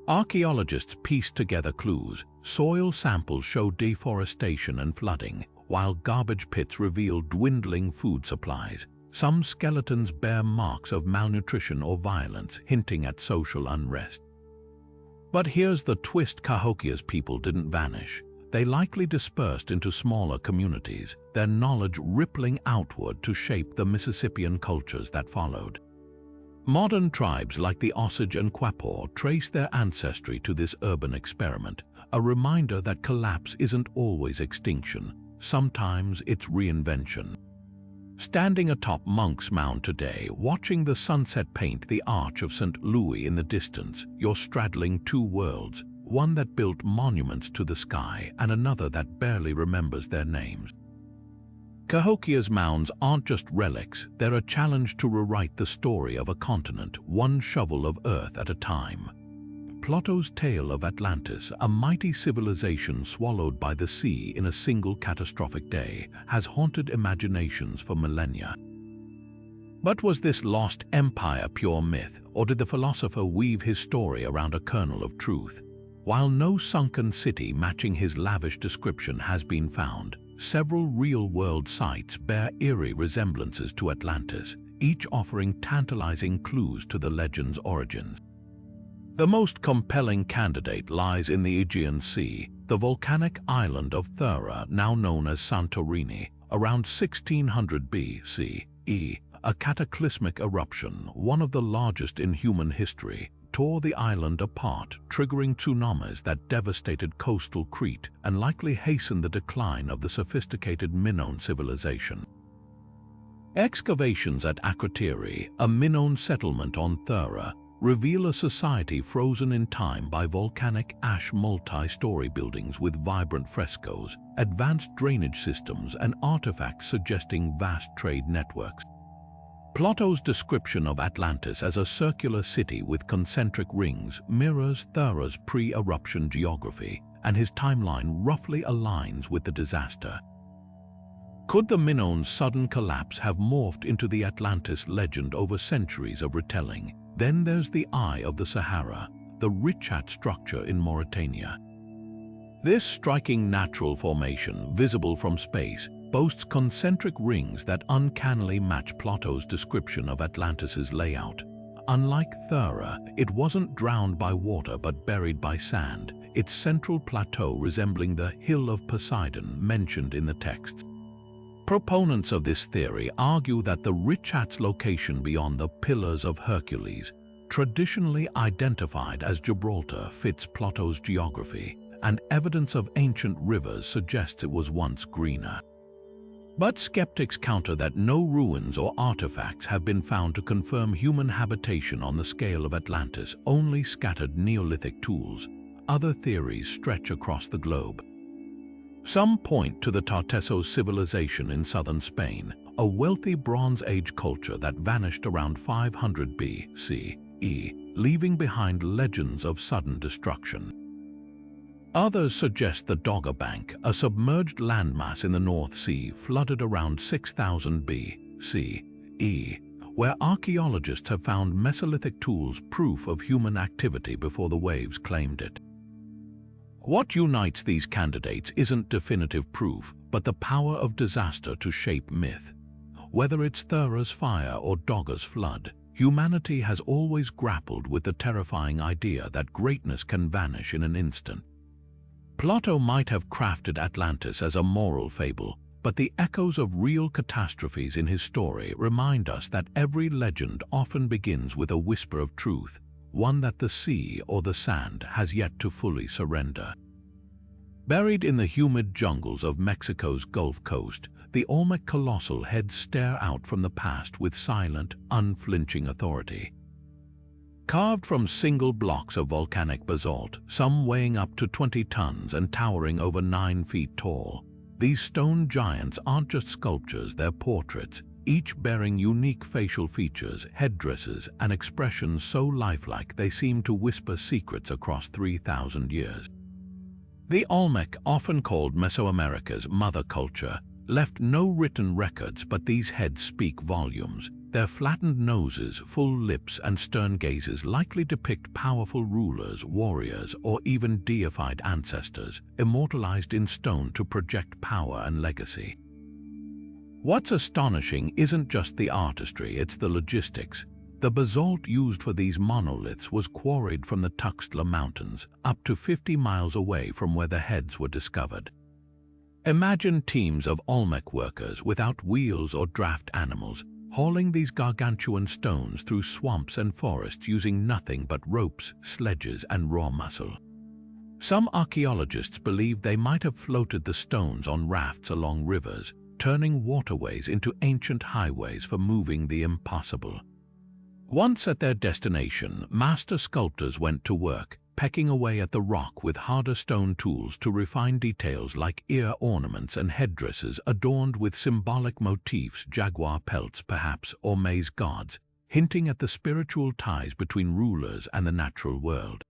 Archaeologists pieced together clues. Soil samples show deforestation and flooding, while garbage pits reveal dwindling food supplies. Some skeletons bear marks of malnutrition or violence, hinting at social unrest. But here's the twist: Cahokia's people didn't vanish. They likely dispersed into smaller communities, their knowledge rippling outward to shape the Mississippian cultures that followed. Modern tribes like the Osage and Quapaw trace their ancestry to this urban experiment, a reminder that collapse isn't always extinction, sometimes it's reinvention. Standing atop Monk's Mound today, watching the sunset paint the Arch of St. Louis in the distance, you're straddling two worlds, one that built monuments to the sky and another that barely remembers their names. Cahokia's mounds aren't just relics, they're a challenge to rewrite the story of a continent, one shovel of earth at a time. Plato's tale of Atlantis, a mighty civilization swallowed by the sea in a single catastrophic day, has haunted imaginations for millennia. But was this lost empire pure myth, or did the philosopher weave his story around a kernel of truth? While no sunken city matching his lavish description has been found, several real-world sites bear eerie resemblances to Atlantis, each offering tantalizing clues to the legend's origins. The most compelling candidate lies in the Aegean Sea, the volcanic island of Thera, now known as Santorini. Around 1600 BCE, a cataclysmic eruption, one of the largest in human history, tore the island apart, triggering tsunamis that devastated coastal Crete and likely hastened the decline of the sophisticated Minoan civilization. Excavations at Akrotiri, a Minoan settlement on Thera, reveal a society frozen in time by volcanic ash, multi-story buildings with vibrant frescoes, advanced drainage systems, and artifacts suggesting vast trade networks. Plato's description of Atlantis as a circular city with concentric rings mirrors Thera's pre-eruption geography, and his timeline roughly aligns with the disaster. Could the Minoan's sudden collapse have morphed into the Atlantis legend over centuries of retelling? Then there's the Eye of the Sahara, the Richat structure in Mauritania. This striking natural formation, visible from space, boasts concentric rings that uncannily match Plato's description of Atlantis's layout. Unlike Thera, it wasn't drowned by water but buried by sand, its central plateau resembling the Hill of Poseidon mentioned in the texts. Proponents of this theory argue that the Richat's location beyond the Pillars of Hercules, traditionally identified as Gibraltar, fits Plato's geography, and evidence of ancient rivers suggests it was once greener. But skeptics counter that no ruins or artifacts have been found to confirm human habitation on the scale of Atlantis, only scattered Neolithic tools. Other theories stretch across the globe. Some point to the Tartessos civilization in southern Spain, a wealthy Bronze Age culture that vanished around 500 BCE, leaving behind legends of sudden destruction. Others suggest the Dogger Bank, a submerged landmass in the North Sea flooded around 6000 BCE, where archaeologists have found Mesolithic tools, proof of human activity before the waves claimed it. What unites these candidates isn't definitive proof, but the power of disaster to shape myth. Whether it's Thera's fire or Dogger's flood, humanity has always grappled with the terrifying idea that greatness can vanish in an instant. Plato might have crafted Atlantis as a moral fable, but the echoes of real catastrophes in his story remind us that every legend often begins with a whisper of truth, one that the sea or the sand has yet to fully surrender. Buried in the humid jungles of Mexico's Gulf Coast, the Olmec colossal heads stare out from the past with silent, unflinching authority. Carved from single blocks of volcanic basalt, some weighing up to 20 tons and towering over 9 feet tall, these stone giants aren't just sculptures, they're portraits, each bearing unique facial features, headdresses, and expressions so lifelike they seem to whisper secrets across 3,000 years. The Olmec, often called Mesoamerica's mother culture, left no written records, but these heads speak volumes. Their flattened noses, full lips, and stern gazes likely depict powerful rulers, warriors, or even deified ancestors, immortalized in stone to project power and legacy. What's astonishing isn't just the artistry, it's the logistics. The basalt used for these monoliths was quarried from the Tuxtla Mountains, up to 50 miles away from where the heads were discovered. Imagine teams of Olmec workers without wheels or draft animals, hauling these gargantuan stones through swamps and forests using nothing but ropes, sledges, and raw muscle. Some archaeologists believe they might have floated the stones on rafts along rivers, turning waterways into ancient highways for moving the impossible. Once at their destination, master sculptors went to work, pecking away at the rock with harder stone tools to refine details like ear ornaments and headdresses adorned with symbolic motifs, jaguar pelts perhaps, or maize gods, hinting at the spiritual ties between rulers and the natural world.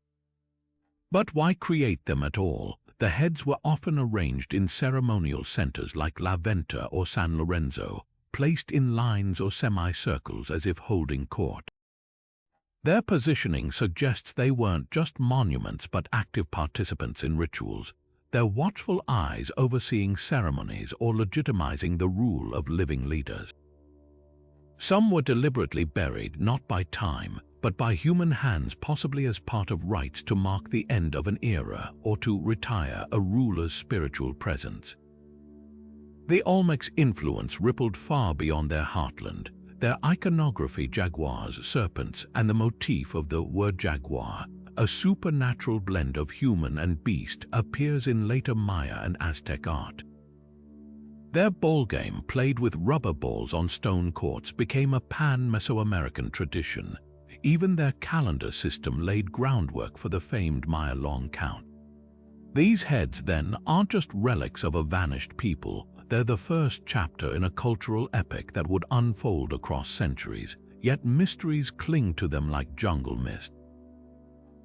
But why create them at all? The heads were often arranged in ceremonial centers like La Venta or San Lorenzo, placed in lines or semicircles as if holding court. Their positioning suggests they weren't just monuments but active participants in rituals, their watchful eyes overseeing ceremonies or legitimizing the rule of living leaders. Some were deliberately buried not by time, but by human hands, possibly as part of rites to mark the end of an era or to retire a ruler's spiritual presence. The Olmec's influence rippled far beyond their heartland. Their iconography, jaguars, serpents, and the motif of the word jaguar, a supernatural blend of human and beast, appears in later Maya and Aztec art. Their ball game, played with rubber balls on stone courts, became a pan-Mesoamerican tradition. Even their calendar system laid groundwork for the famed Maya long count. These heads, then, aren't just relics of a vanished people. They're the first chapter in a cultural epic that would unfold across centuries, yet mysteries cling to them like jungle mist.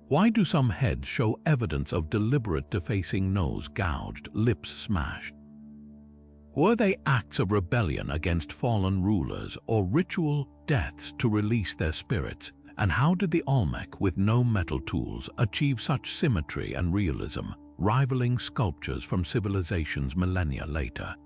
Why do some heads show evidence of deliberate defacing, nose gouged, lips smashed? Were they acts of rebellion against fallen rulers or ritual deaths to release their spirits? And how did the Olmec, with no metal tools, achieve such symmetry and realism, rivaling sculptures from civilizations millennia later?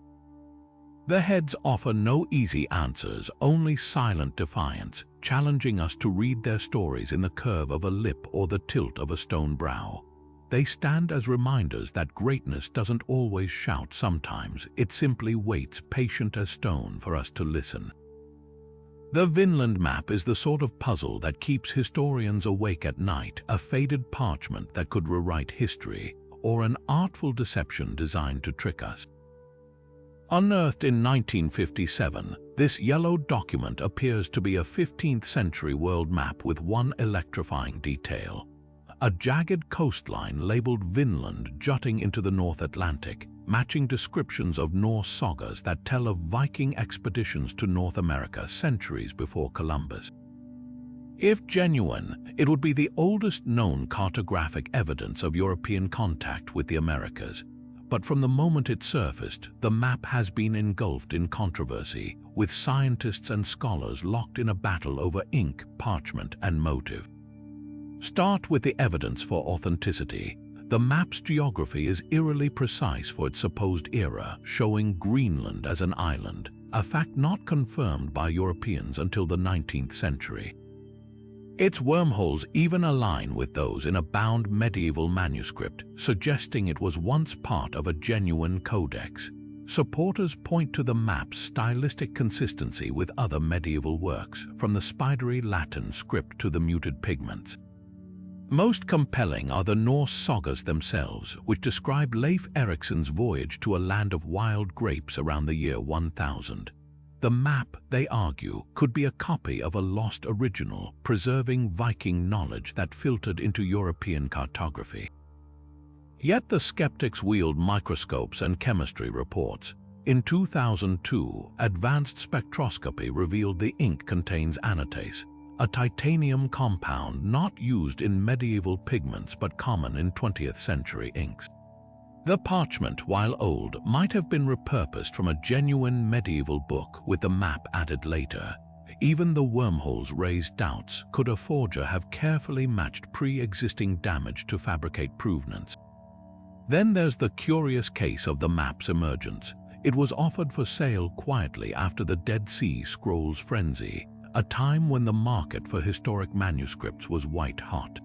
The heads offer no easy answers, only silent defiance, challenging us to read their stories in the curve of a lip or the tilt of a stone brow. They stand as reminders that greatness doesn't always shout. Sometimes it simply waits, patient as stone, for us to listen. The Vinland Map is the sort of puzzle that keeps historians awake at night, a faded parchment that could rewrite history, or an artful deception designed to trick us. Unearthed in 1957, this yellow document appears to be a 15th century world map with one electrifying detail: a jagged coastline labeled Vinland jutting into the North Atlantic, matching descriptions of Norse sagas that tell of Viking expeditions to North America centuries before Columbus. If genuine, it would be the oldest known cartographic evidence of European contact with the Americas. But from the moment it surfaced, the map has been engulfed in controversy, with scientists and scholars locked in a battle over ink, parchment, and motive. Start with the evidence for authenticity. The map's geography is eerily precise for its supposed era, showing Greenland as an island, a fact not confirmed by Europeans until the 19th century. Its wormholes even align with those in a bound medieval manuscript, suggesting it was once part of a genuine codex. Supporters point to the map's stylistic consistency with other medieval works, from the spidery Latin script to the muted pigments. Most compelling are the Norse sagas themselves, which describe Leif Erikson's voyage to a land of wild grapes around the year 1000. The map, they argue, could be a copy of a lost original, preserving Viking knowledge that filtered into European cartography. Yet the skeptics wield microscopes and chemistry reports. In 2002, advanced spectroscopy revealed the ink contains anatase, a titanium compound not used in medieval pigments but common in 20th century inks. The parchment, while old, might have been repurposed from a genuine medieval book with the map added later. Even the wormholes raised doubts: could a forger have carefully matched pre-existing damage to fabricate provenance? Then there's the curious case of the map's emergence. It was offered for sale quietly after the Dead Sea Scrolls frenzy, a time when the market for historic manuscripts was white-hot.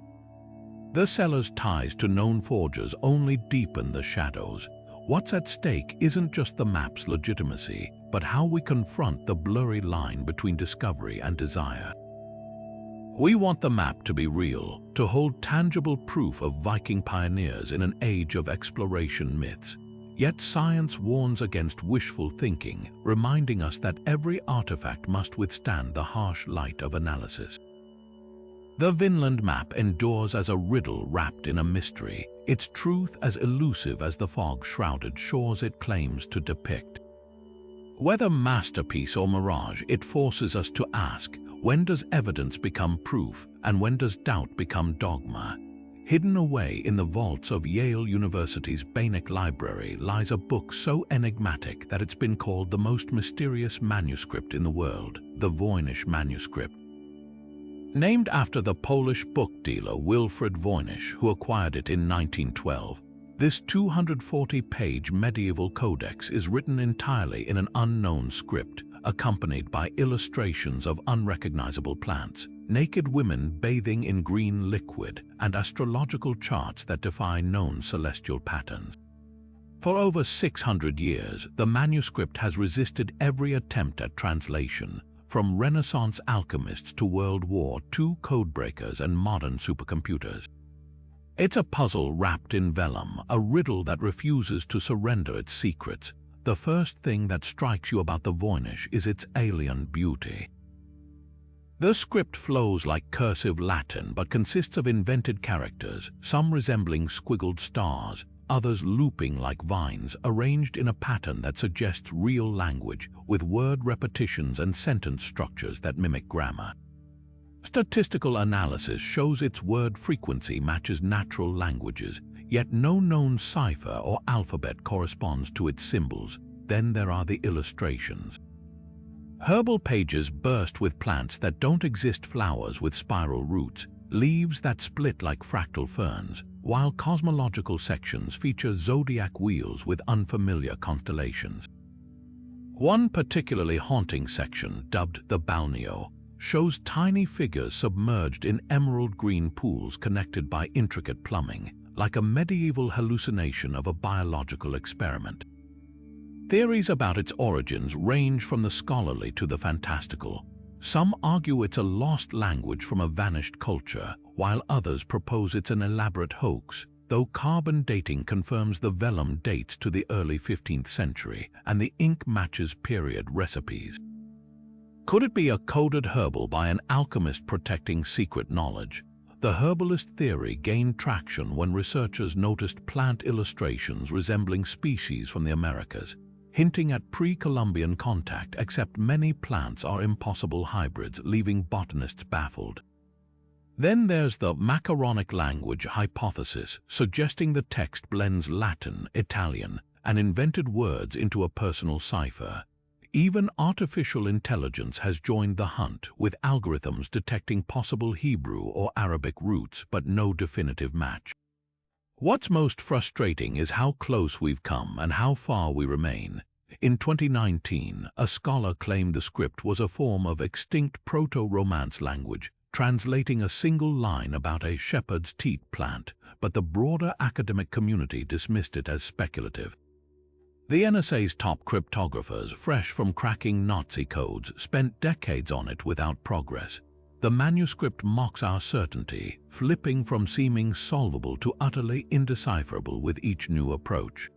The seller's ties to known forgers only deepen the shadows. What's at stake isn't just the map's legitimacy, but how we confront the blurry line between discovery and desire. We want the map to be real, to hold tangible proof of Viking pioneers in an age of exploration myths. Yet science warns against wishful thinking, reminding us that every artifact must withstand the harsh light of analysis. The Vinland Map endures as a riddle wrapped in a mystery, its truth as elusive as the fog-shrouded shores it claims to depict. Whether masterpiece or mirage, it forces us to ask, when does evidence become proof, and when does doubt become dogma? Hidden away in the vaults of Yale University's Voynich Library lies a book so enigmatic that it's been called the most mysterious manuscript in the world, the Voynich Manuscript. Named after the Polish book dealer Wilfrid Voynich, who acquired it in 1912, this 240-page medieval codex is written entirely in an unknown script, accompanied by illustrations of unrecognizable plants, naked women bathing in green liquid, and astrological charts that defy known celestial patterns. For over 600 years, the manuscript has resisted every attempt at translation, from Renaissance alchemists to World War II codebreakers and modern supercomputers. It's a puzzle wrapped in vellum, a riddle that refuses to surrender its secrets. The first thing that strikes you about the Voynich is its alien beauty. The script flows like cursive Latin but consists of invented characters, some resembling squiggled stars, others looping like vines, arranged in a pattern that suggests real language, with word repetitions and sentence structures that mimic grammar. Statistical analysis shows its word frequency matches natural languages, yet no known cipher or alphabet corresponds to its symbols. Then there are the illustrations. Herbal pages burst with plants that don't exist, flowers with spiral roots, leaves that split like fractal ferns, while cosmological sections feature zodiac wheels with unfamiliar constellations. One particularly haunting section, dubbed the Balneo, shows tiny figures submerged in emerald green pools connected by intricate plumbing, like a medieval hallucination of a biological experiment. Theories about its origins range from the scholarly to the fantastical. Some argue it's a lost language from a vanished culture, while others propose it's an elaborate hoax, though carbon dating confirms the vellum dates to the early 15th century and the ink matches period recipes. Could it be a coded herbal by an alchemist protecting secret knowledge? The herbalist theory gained traction when researchers noticed plant illustrations resembling species from the Americas, hinting at pre-Columbian contact, except many plants are impossible hybrids, leaving botanists baffled. Then there's the macaronic language hypothesis, suggesting the text blends Latin, Italian, and invented words into a personal cipher. Even artificial intelligence has joined the hunt, with algorithms detecting possible Hebrew or Arabic roots, but no definitive match. What's most frustrating is how close we've come and how far we remain. In 2019, a scholar claimed the script was a form of extinct Proto-Romance language, translating a single line about a shepherd's teat plant, but the broader academic community dismissed it as speculative. The NSA's top cryptographers, fresh from cracking Nazi codes, spent decades on it without progress. The manuscript mocks our certainty, flipping from seeming solvable to utterly indecipherable with each new approach.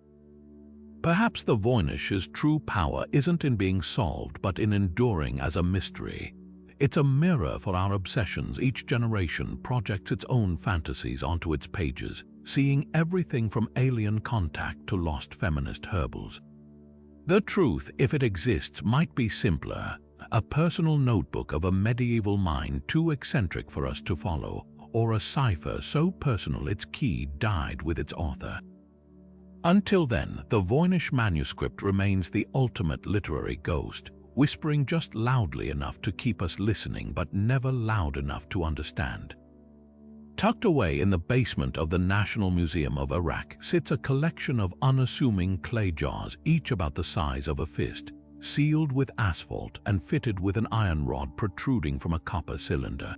Perhaps the Voynich's true power isn't in being solved, but in enduring as a mystery. It's a mirror for our obsessions. Each generation projects its own fantasies onto its pages, seeing everything from alien contact to lost feminist herbals. The truth, if it exists, might be simpler: a personal notebook of a medieval mind too eccentric for us to follow, or a cipher so personal its key died with its author. Until then, the Voynich Manuscript remains the ultimate literary ghost, whispering just loudly enough to keep us listening but never loud enough to understand. Tucked away in the basement of the National Museum of Iraq sits a collection of unassuming clay jars, each about the size of a fist, sealed with asphalt and fitted with an iron rod protruding from a copper cylinder.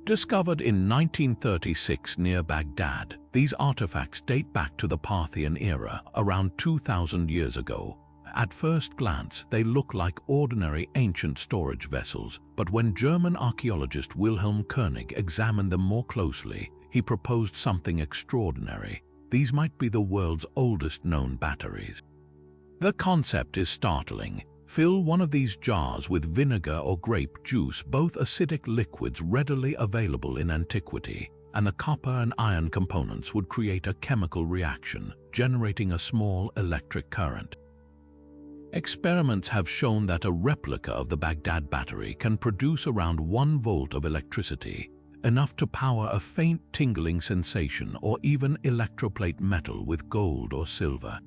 Discovered in 1936 near Baghdad, these artifacts date back to the Parthian era, around 2,000 years ago. At first glance, they look like ordinary ancient storage vessels, but when German archaeologist Wilhelm Koenig examined them more closely, he proposed something extraordinary. These might be the world's oldest known batteries. The concept is startling. Fill one of these jars with vinegar or grape juice, both acidic liquids readily available in antiquity, and the copper and iron components would create a chemical reaction, generating a small electric current. Experiments have shown that a replica of the Baghdad Battery can produce around 1 volt of electricity, enough to power a faint tingling sensation or even electroplate metal with gold or silver.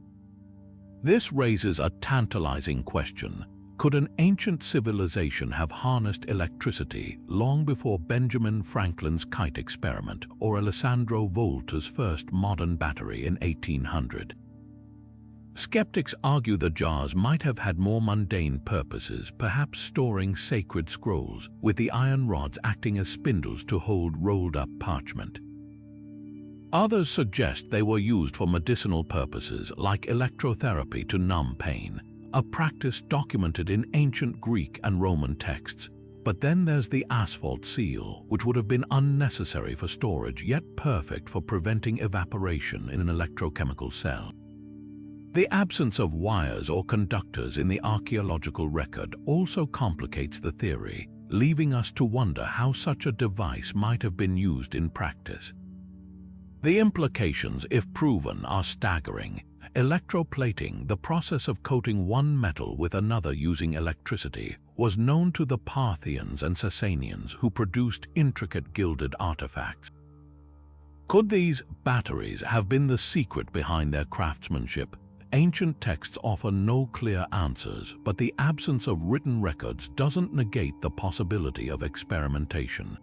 This raises a tantalizing question. Could an ancient civilization have harnessed electricity long before Benjamin Franklin's kite experiment or Alessandro Volta's first modern battery in 1800? Skeptics argue the jars might have had more mundane purposes, perhaps storing sacred scrolls, with the iron rods acting as spindles to hold rolled-up parchment. Others suggest they were used for medicinal purposes, like electrotherapy to numb pain, a practice documented in ancient Greek and Roman texts. But then there's the asphalt seal, which would have been unnecessary for storage, yet perfect for preventing evaporation in an electrochemical cell. The absence of wires or conductors in the archaeological record also complicates the theory, leaving us to wonder how such a device might have been used in practice. The implications, if proven, are staggering. Electroplating, the process of coating one metal with another using electricity, was known to the Parthians and Sasanians, who produced intricate gilded artifacts. Could these batteries have been the secret behind their craftsmanship? Ancient texts offer no clear answers, but the absence of written records doesn't negate the possibility of experimentation.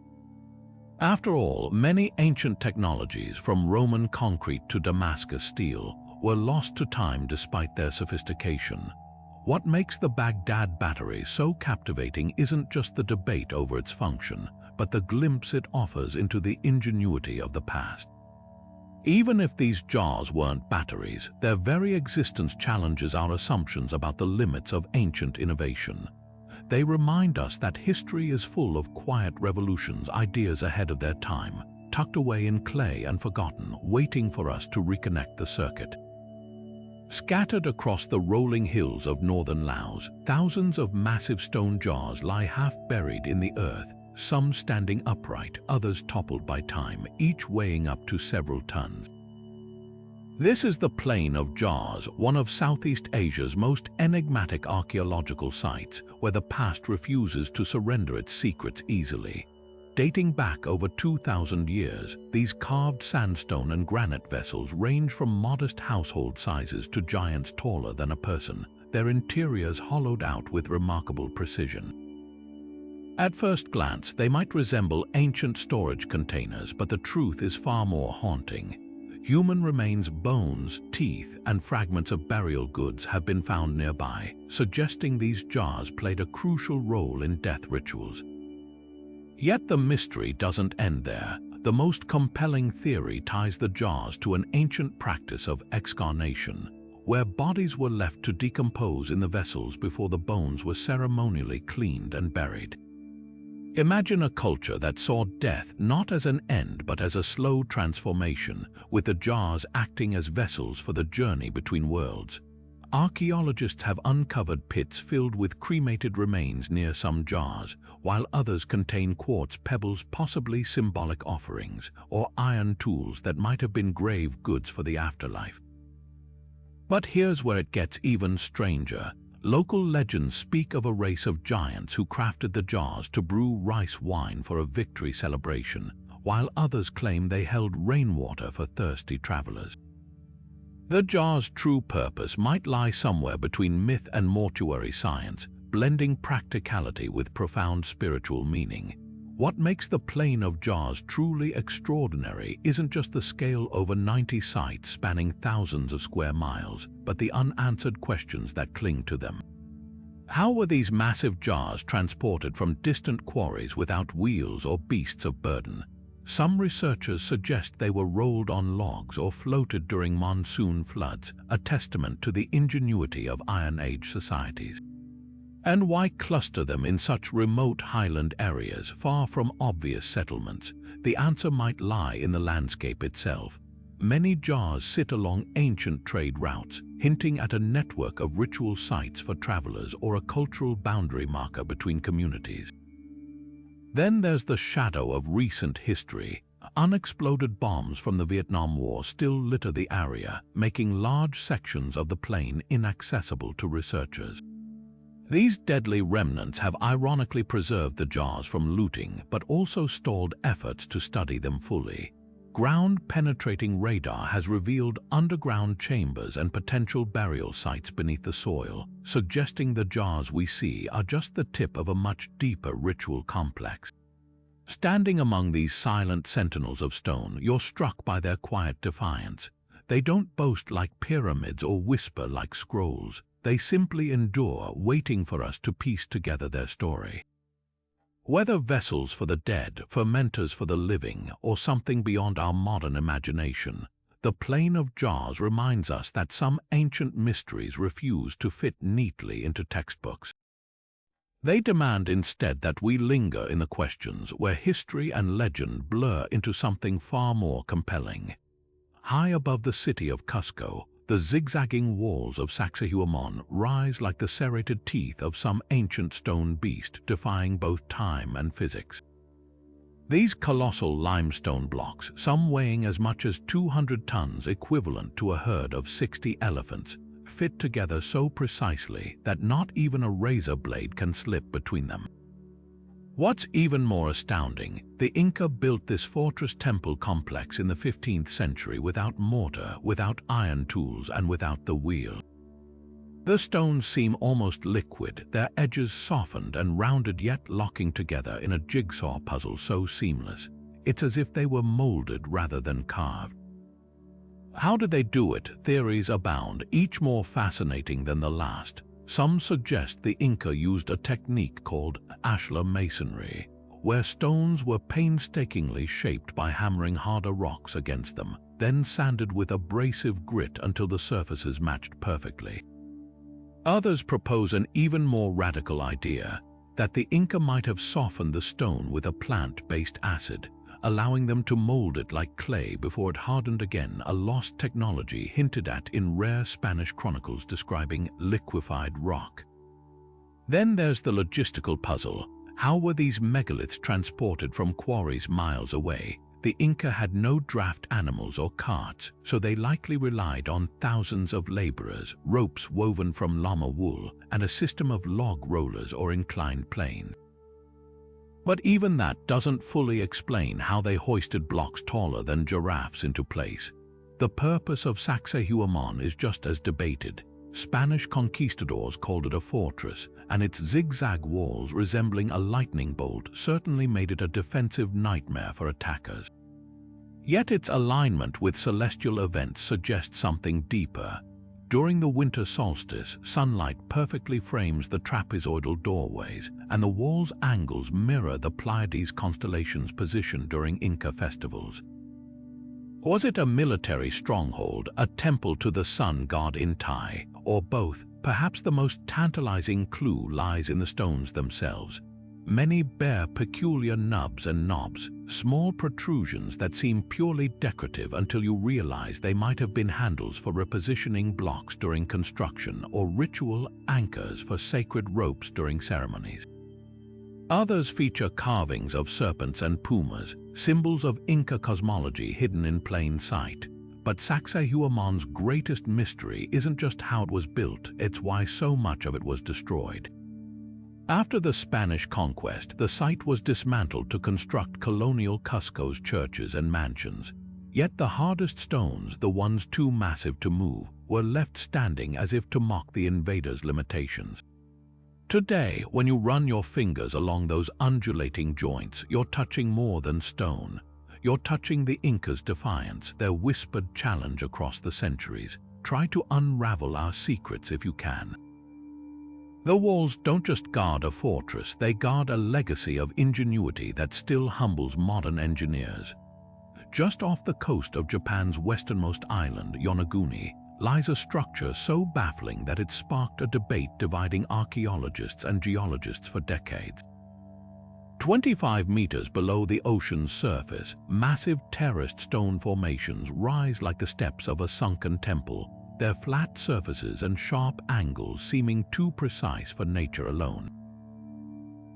After all, many ancient technologies, from Roman concrete to Damascus steel, were lost to time despite their sophistication. What makes the Baghdad Battery so captivating isn't just the debate over its function, but the glimpse it offers into the ingenuity of the past. Even if these jars weren't batteries, their very existence challenges our assumptions about the limits of ancient innovation. They remind us that history is full of quiet revolutions, ideas ahead of their time, tucked away in clay and forgotten, waiting for us to reconnect the circuit. Scattered across the rolling hills of northern Laos, thousands of massive stone jars lie half buried in the earth, some standing upright, others toppled by time, each weighing up to several tons. This is the Plain of Jars, one of Southeast Asia's most enigmatic archaeological sites, where the past refuses to surrender its secrets easily. Dating back over 2,000 years, these carved sandstone and granite vessels range from modest household sizes to giants taller than a person, their interiors hollowed out with remarkable precision. At first glance, they might resemble ancient storage containers, but the truth is far more haunting. Human remains, bones, teeth, and fragments of burial goods have been found nearby, suggesting these jars played a crucial role in death rituals. Yet the mystery doesn't end there. The most compelling theory ties the jars to an ancient practice of excarnation, where bodies were left to decompose in the vessels before the bones were ceremonially cleaned and buried. Imagine a culture that saw death not as an end but as a slow transformation, with the jars acting as vessels for the journey between worlds. Archaeologists have uncovered pits filled with cremated remains near some jars, while others contain quartz pebbles, possibly symbolic offerings, or iron tools that might have been grave goods for the afterlife. But here's where it gets even stranger. Local legends speak of a race of giants who crafted the jars to brew rice wine for a victory celebration, while others claim they held rainwater for thirsty travelers. The jar's true purpose might lie somewhere between myth and mortuary science, blending practicality with profound spiritual meaning. What makes the Plain of Jars truly extraordinary isn't just the scale over 90 sites spanning thousands of square miles, but the unanswered questions that cling to them. How were these massive jars transported from distant quarries without wheels or beasts of burden? Some researchers suggest they were rolled on logs or floated during monsoon floods, a testament to the ingenuity of Iron Age societies. And why cluster them in such remote highland areas, far from obvious settlements? The answer might lie in the landscape itself. Many jars sit along ancient trade routes, hinting at a network of ritual sites for travelers or a cultural boundary marker between communities. Then there's the shadow of recent history. Unexploded bombs from the Vietnam War still litter the area, making large sections of the plain inaccessible to researchers. These deadly remnants have ironically preserved the jars from looting, but also stalled efforts to study them fully. Ground-penetrating radar has revealed underground chambers and potential burial sites beneath the soil, suggesting the jars we see are just the tip of a much deeper ritual complex. Standing among these silent sentinels of stone, you're struck by their quiet defiance. They don't boast like pyramids or whisper like scrolls. They simply endure, waiting for us to piece together their story. Whether vessels for the dead, fermenters for the living, or something beyond our modern imagination, the Plain of Jars reminds us that some ancient mysteries refuse to fit neatly into textbooks. They demand instead that we linger in the questions where history and legend blur into something far more compelling. High above the city of Cusco, the zigzagging walls of Sacsayhuaman rise like the serrated teeth of some ancient stone beast, defying both time and physics. These colossal limestone blocks, some weighing as much as 200 tons, equivalent to a herd of 60 elephants, fit together so precisely that not even a razor blade can slip between them. What's even more astounding, the Inca built this fortress temple complex in the 15th century without mortar, without iron tools, and without the wheel. The stones seem almost liquid, their edges softened and rounded, yet locking together in a jigsaw puzzle so seamless. It's as if they were molded rather than carved. How did they do it? Theories abound, each more fascinating than the last. Some suggest the Inca used a technique called ashlar masonry, where stones were painstakingly shaped by hammering harder rocks against them, then sanded with abrasive grit until the surfaces matched perfectly. Others propose an even more radical idea, that the Inca might have softened the stone with a plant-based acid, allowing them to mold it like clay before it hardened again, a lost technology hinted at in rare Spanish chronicles describing liquefied rock. Then there's the logistical puzzle. How were these megaliths transported from quarries miles away? The Inca had no draft animals or carts, so they likely relied on thousands of laborers, ropes woven from llama wool, and a system of log rollers or inclined planes. But even that doesn't fully explain how they hoisted blocks taller than giraffes into place. The purpose of Sacsayhuaman is just as debated. Spanish conquistadors called it a fortress, and its zigzag walls resembling a lightning bolt certainly made it a defensive nightmare for attackers. Yet its alignment with celestial events suggests something deeper. During the winter solstice, sunlight perfectly frames the trapezoidal doorways, and the wall's angles mirror the Pleiades constellation's position during Inca festivals. Was it a military stronghold, a temple to the sun god Inti, or both? Perhaps the most tantalizing clue lies in the stones themselves. Many bear peculiar nubs and knobs, small protrusions that seem purely decorative until you realize they might have been handles for repositioning blocks during construction or ritual anchors for sacred ropes during ceremonies. Others feature carvings of serpents and pumas, symbols of Inca cosmology hidden in plain sight. But Sacsayhuaman's greatest mystery isn't just how it was built, it's why so much of it was destroyed. After the Spanish conquest, the site was dismantled to construct colonial Cusco's churches and mansions. Yet the hardest stones, the ones too massive to move, were left standing as if to mock the invaders' limitations. Today, when you run your fingers along those undulating joints, you're touching more than stone. You're touching the Incas' defiance, their whispered challenge across the centuries. Try to unravel our secrets if you can. The walls don't just guard a fortress, they guard a legacy of ingenuity that still humbles modern engineers. Just off the coast of Japan's westernmost island, Yonaguni, lies a structure so baffling that it sparked a debate dividing archaeologists and geologists for decades. 25 meters below the ocean's surface, massive terraced stone formations rise like the steps of a sunken temple, their flat surfaces and sharp angles seeming too precise for nature alone.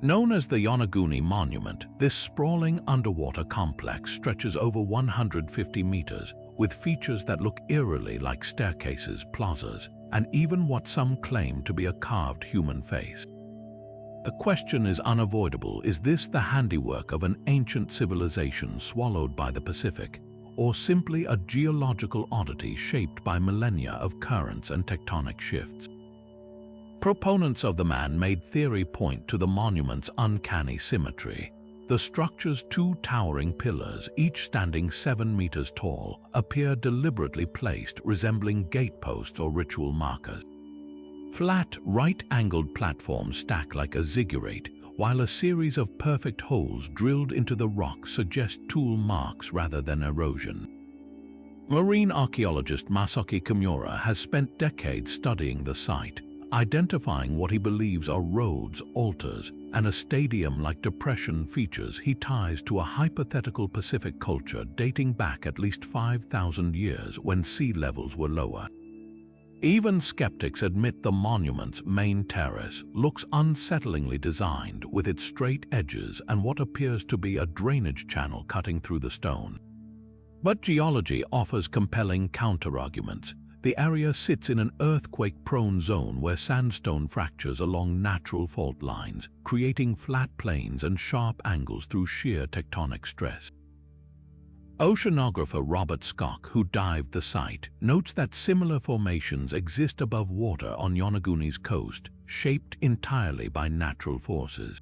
Known as the Yonaguni Monument, this sprawling underwater complex stretches over 150 meters, with features that look eerily like staircases, plazas, and even what some claim to be a carved human face. The question is unavoidable: is this the handiwork of an ancient civilization swallowed by the Pacific, or simply a geological oddity shaped by millennia of currents and tectonic shifts? Proponents of the man-made theory point to the monument's uncanny symmetry. The structure's two towering pillars, each standing 7 meters tall, appear deliberately placed, resembling gateposts or ritual markers. Flat, right-angled platforms stack like a ziggurat, while a series of perfect holes drilled into the rock suggest tool marks rather than erosion. Marine archaeologist Masaaki Kimura has spent decades studying the site, identifying what he believes are roads, altars, and a stadium-like depression features he ties to a hypothetical Pacific culture dating back at least 5,000 years when sea levels were lower. Even skeptics admit the monument's main terrace looks unsettlingly designed, with its straight edges and what appears to be a drainage channel cutting through the stone. But geology offers compelling counterarguments. The area sits in an earthquake-prone zone where sandstone fractures along natural fault lines, creating flat plains and sharp angles through sheer tectonic stress. Oceanographer Robert Skock, who dived the site, notes that similar formations exist above water on Yonaguni's coast, shaped entirely by natural forces.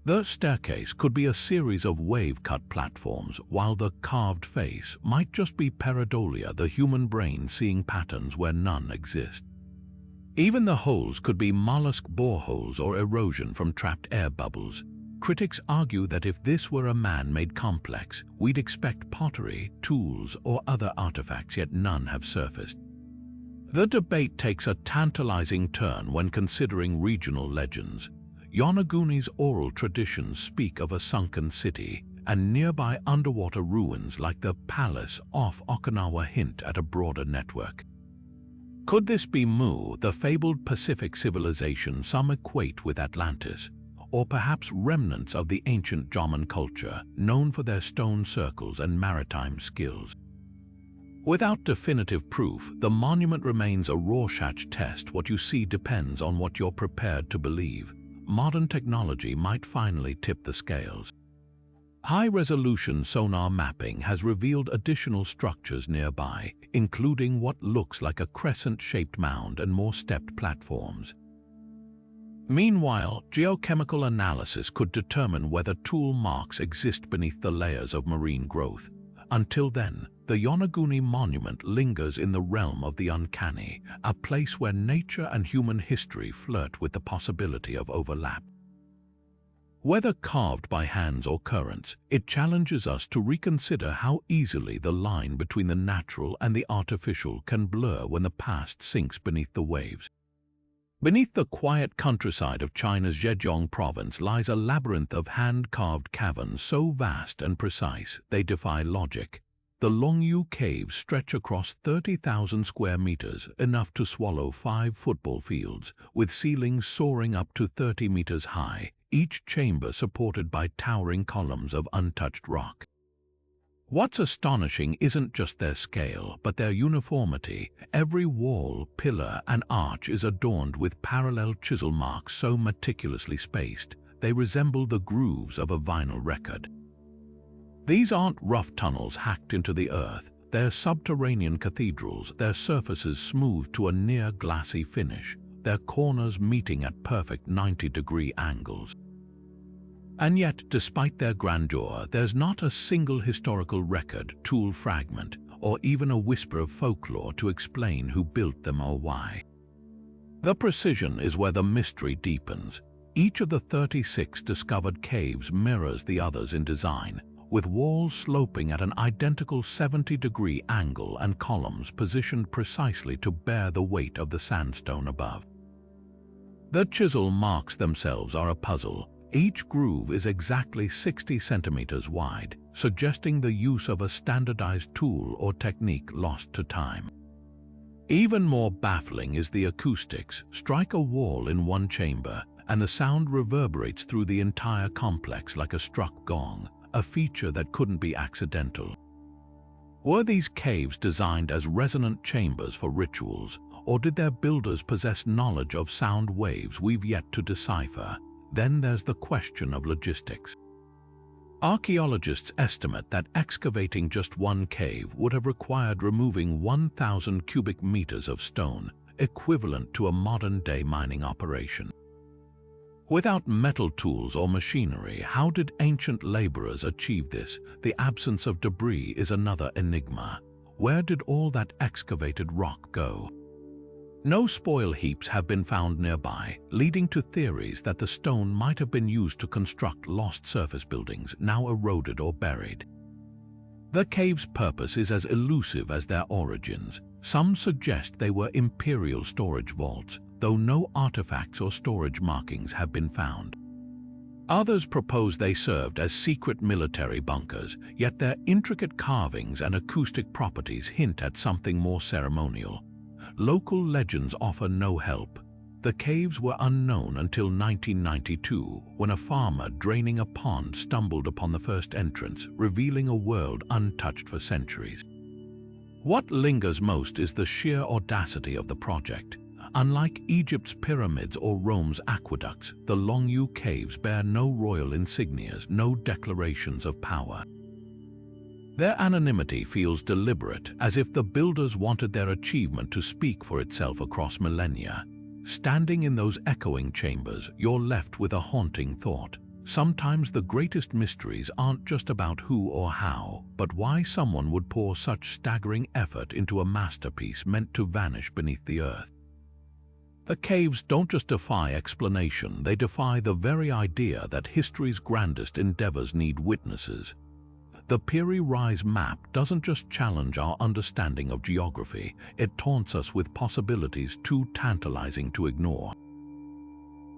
The staircase could be a series of wave-cut platforms, while the carved face might just be pareidolia, the human brain seeing patterns where none exist. Even the holes could be mollusk boreholes or erosion from trapped air bubbles. Critics argue that if this were a man-made complex, we'd expect pottery, tools, or other artifacts, yet none have surfaced. The debate takes a tantalizing turn when considering regional legends. Yonaguni's oral traditions speak of a sunken city, and nearby underwater ruins like the palace off Okinawa hint at a broader network. Could this be Mu, the fabled Pacific civilization some equate with Atlantis, or perhaps remnants of the ancient Jaman culture, known for their stone circles and maritime skills? Without definitive proof, the monument remains a Rorschach test. What you see depends on what you're prepared to believe. Modern technology might finally tip the scales. High-resolution sonar mapping has revealed additional structures nearby, including what looks like a crescent-shaped mound and more stepped platforms. Meanwhile, geochemical analysis could determine whether tool marks exist beneath the layers of marine growth. Until then, The Yonaguni Monument lingers in the realm of the uncanny, a place where nature and human history flirt with the possibility of overlap. Whether carved by hands or currents, it challenges us to reconsider how easily the line between the natural and the artificial can blur when the past sinks beneath the waves. Beneath the quiet countryside of China's Zhejiang province lies a labyrinth of hand-carved caverns so vast and precise they defy logic. The Longyou Caves stretch across 30,000 square meters, enough to swallow 5 football fields, with ceilings soaring up to 30 meters high, each chamber supported by towering columns of untouched rock. What's astonishing isn't just their scale, but their uniformity. Every wall, pillar, and arch is adorned with parallel chisel marks so meticulously spaced, they resemble the grooves of a vinyl record. These aren't rough tunnels hacked into the earth, they're subterranean cathedrals, their surfaces smooth to a near glassy finish, their corners meeting at perfect 90-degree angles. And yet, despite their grandeur, there's not a single historical record, tool fragment, or even a whisper of folklore to explain who built them or why. The precision is where the mystery deepens. Each of the 36 discovered caves mirrors the others in design, with walls sloping at an identical 70-degree angle and columns positioned precisely to bear the weight of the sandstone above. The chisel marks themselves are a puzzle. Each groove is exactly 60 centimeters wide, suggesting the use of a standardized tool or technique lost to time. Even more baffling is the acoustics. Strike a wall in one chamber, and the sound reverberates through the entire complex like a struck gong, a feature that couldn't be accidental. Were these caves designed as resonant chambers for rituals, or did their builders possess knowledge of sound waves we've yet to decipher? Then there's the question of logistics. Archaeologists estimate that excavating just one cave would have required removing 1,000 cubic meters of stone, equivalent to a modern-day mining operation. Without metal tools or machinery, how did ancient laborers achieve this? The absence of debris is another enigma. Where did all that excavated rock go? No spoil heaps have been found nearby, leading to theories that the stone might have been used to construct lost surface buildings, now eroded or buried. The cave's purpose is as elusive as their origins. Some suggest they were imperial storage vaults, though no artifacts or storage markings have been found. Others propose they served as secret military bunkers, yet their intricate carvings and acoustic properties hint at something more ceremonial. Local legends offer no help. The caves were unknown until 1992, when a farmer draining a pond stumbled upon the first entrance, revealing a world untouched for centuries. What lingers most is the sheer audacity of the project. Unlike Egypt's pyramids or Rome's aqueducts, the Longyou Caves bear no royal insignias, no declarations of power. Their anonymity feels deliberate, as if the builders wanted their achievement to speak for itself across millennia. Standing in those echoing chambers, you're left with a haunting thought. Sometimes the greatest mysteries aren't just about who or how, but why someone would pour such staggering effort into a masterpiece meant to vanish beneath the earth. The caves don't just defy explanation, they defy the very idea that history's grandest endeavors need witnesses. The Piri Reis Map doesn't just challenge our understanding of geography, it taunts us with possibilities too tantalizing to ignore.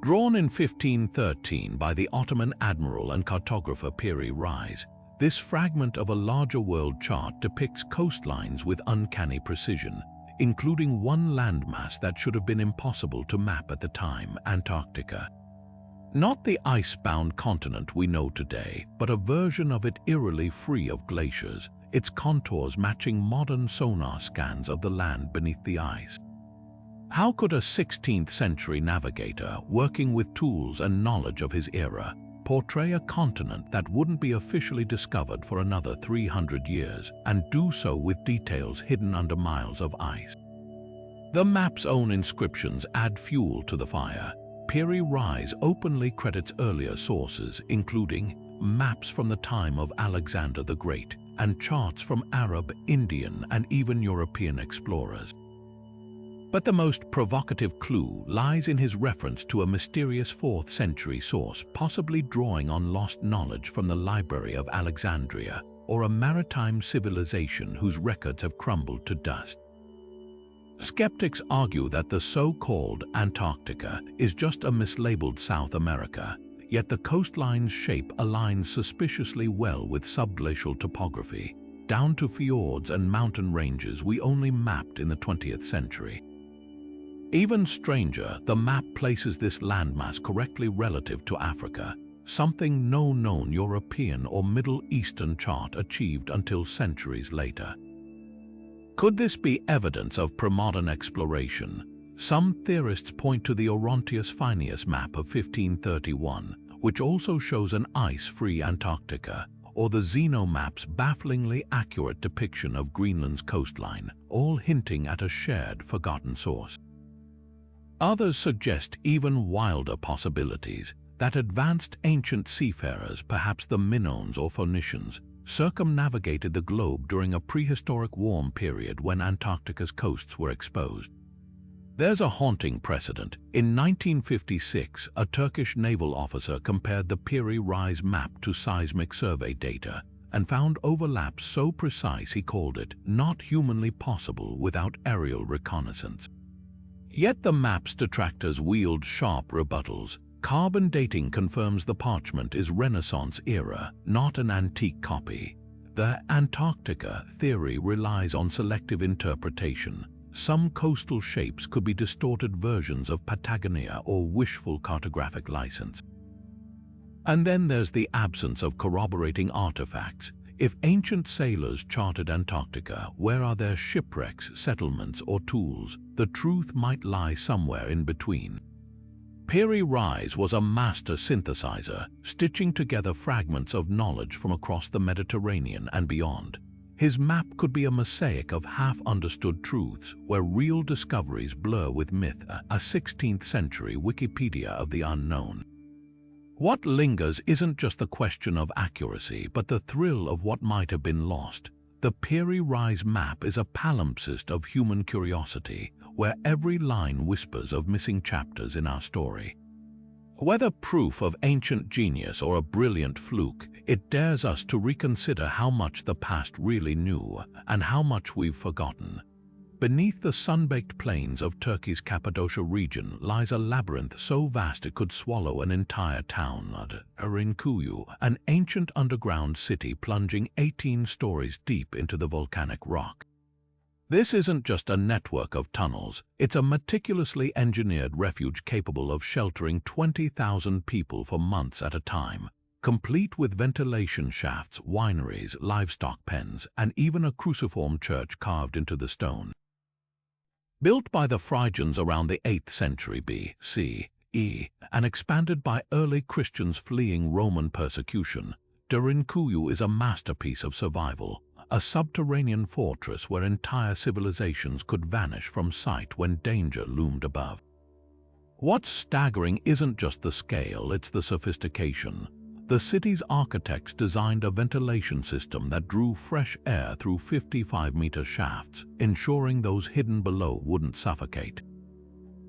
Drawn in 1513 by the Ottoman admiral and cartographer Piri Reis, this fragment of a larger world chart depicts coastlines with uncanny precision, including one landmass that should have been impossible to map at the time, Antarctica. Not the ice-bound continent we know today, but a version of it eerily free of glaciers, its contours matching modern sonar scans of the land beneath the ice. How could a 16th-century navigator, working with tools and knowledge of his era, portray a continent that wouldn't be officially discovered for another 300 years, and do so with details hidden under miles of ice? The map's own inscriptions add fuel to the fire. Piri Reis openly credits earlier sources, including maps from the time of Alexander the Great, and charts from Arab, Indian, and even European explorers. But the most provocative clue lies in his reference to a mysterious 4th century source, possibly drawing on lost knowledge from the Library of Alexandria, or a maritime civilization whose records have crumbled to dust. Skeptics argue that the so-called Antarctica is just a mislabeled South America, yet the coastline's shape aligns suspiciously well with subglacial topography, down to fjords and mountain ranges we only mapped in the 20th century. Even stranger, the map places this landmass correctly relative to Africa, something no known European or Middle Eastern chart achieved until centuries later. Could this be evidence of pre-modern exploration? Some theorists point to the Orontius Phineus map of 1531, which also shows an ice-free Antarctica, or the Zeno map's bafflingly accurate depiction of Greenland's coastline, all hinting at a shared, forgotten source. Others suggest even wilder possibilities, that advanced ancient seafarers, perhaps the Minoans or Phoenicians, circumnavigated the globe during a prehistoric warm period when Antarctica's coasts were exposed. There's a haunting precedent. In 1956, a Turkish naval officer compared the Piri Reis Map to seismic survey data and found overlaps so precise he called it not humanly possible without aerial reconnaissance. Yet the map's detractors wield sharp rebuttals. Carbon dating confirms the parchment is Renaissance era, not an antique copy. The Antarctica theory relies on selective interpretation. Some coastal shapes could be distorted versions of Patagonia or wishful cartographic license. And then there's the absence of corroborating artifacts. If ancient sailors charted Antarctica, where are their shipwrecks, settlements, or tools? The truth might lie somewhere in between. Piri Reis was a master synthesizer, stitching together fragments of knowledge from across the Mediterranean and beyond. His map could be a mosaic of half-understood truths, where real discoveries blur with myth, a 16th century Wikipedia of the unknown. What lingers isn't just the question of accuracy, but the thrill of what might have been lost. The Piri Reis Map is a palimpsest of human curiosity, where every line whispers of missing chapters in our story. Whether proof of ancient genius or a brilliant fluke, it dares us to reconsider how much the past really knew and how much we've forgotten. Beneath the sun-baked plains of Turkey's Cappadocia region lies a labyrinth so vast it could swallow an entire town, Erinkuyu, an ancient underground city plunging 18 stories deep into the volcanic rock. This isn't just a network of tunnels, it's a meticulously engineered refuge capable of sheltering 20,000 people for months at a time, complete with ventilation shafts, wineries, livestock pens, and even a cruciform church carved into the stone. Built by the Phrygians around the 8th century B.C.E. and expanded by early Christians fleeing Roman persecution, Erinkuyu is a masterpiece of survival, a subterranean fortress where entire civilizations could vanish from sight when danger loomed above. What's staggering isn't just the scale, it's the sophistication. The city's architects designed a ventilation system that drew fresh air through 55-meter shafts, ensuring those hidden below wouldn't suffocate.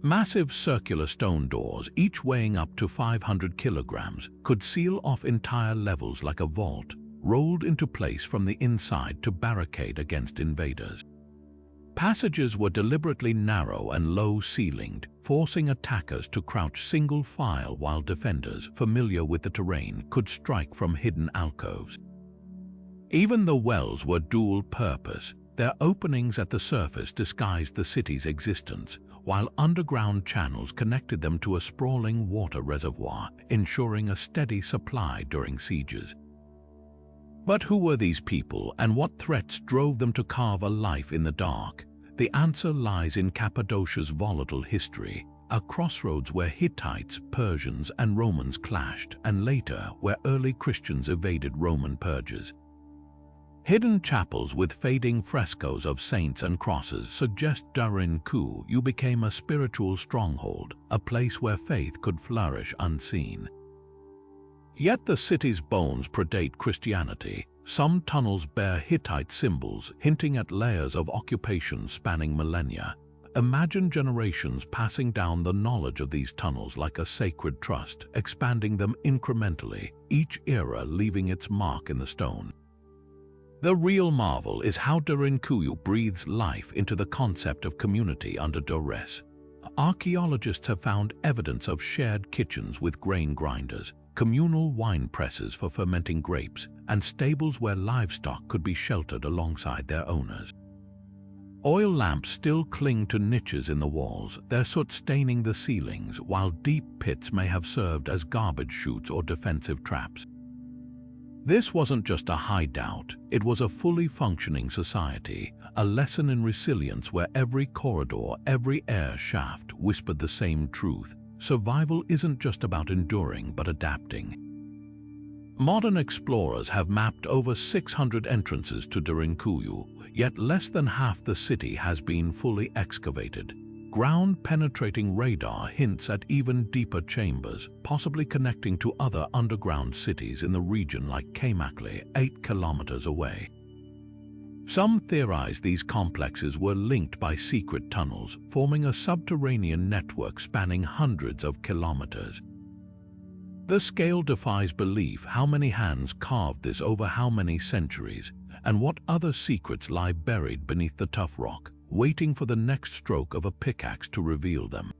Massive circular stone doors, each weighing up to 500 kilograms, could seal off entire levels like a vault, rolled into place from the inside to barricade against invaders. Passages were deliberately narrow and low-ceilinged, forcing attackers to crouch single file while defenders, familiar with the terrain, could strike from hidden alcoves. Even the wells were dual-purpose. Their openings at the surface disguised the city's existence, while underground channels connected them to a sprawling water reservoir, ensuring a steady supply during sieges. But who were these people, and what threats drove them to carve a life in the dark? The answer lies in Cappadocia's volatile history, a crossroads where Hittites, Persians, and Romans clashed, and later where early Christians evaded Roman purges. Hidden chapels with fading frescoes of saints and crosses suggest Erinkuyu became a spiritual stronghold, a place where faith could flourish unseen. Yet the city's bones predate Christianity. Some tunnels bear Hittite symbols, hinting at layers of occupation spanning millennia. Imagine generations passing down the knowledge of these tunnels like a sacred trust, expanding them incrementally, each era leaving its mark in the stone. The real marvel is how Derinkuyu breathes life into the concept of community under duress. Archaeologists have found evidence of shared kitchens with grain grinders, communal wine presses for fermenting grapes, and stables where livestock could be sheltered alongside their owners. Oil lamps still cling to niches in the walls, their soot staining the ceilings, while deep pits may have served as garbage chutes or defensive traps. This wasn't just a hideout, it was a fully functioning society, a lesson in resilience where every corridor, every air shaft whispered the same truth. Survival isn't just about enduring, but adapting. Modern explorers have mapped over 600 entrances to Derinkuyu, yet less than half the city has been fully excavated. Ground-penetrating radar hints at even deeper chambers, possibly connecting to other underground cities in the region like Kamakli, 8 kilometers away. Some theorize these complexes were linked by secret tunnels, forming a subterranean network spanning hundreds of kilometers. The scale defies belief. How many hands carved this over how many centuries, and what other secrets lie buried beneath the tough rock, waiting for the next stroke of a pickaxe to reveal them.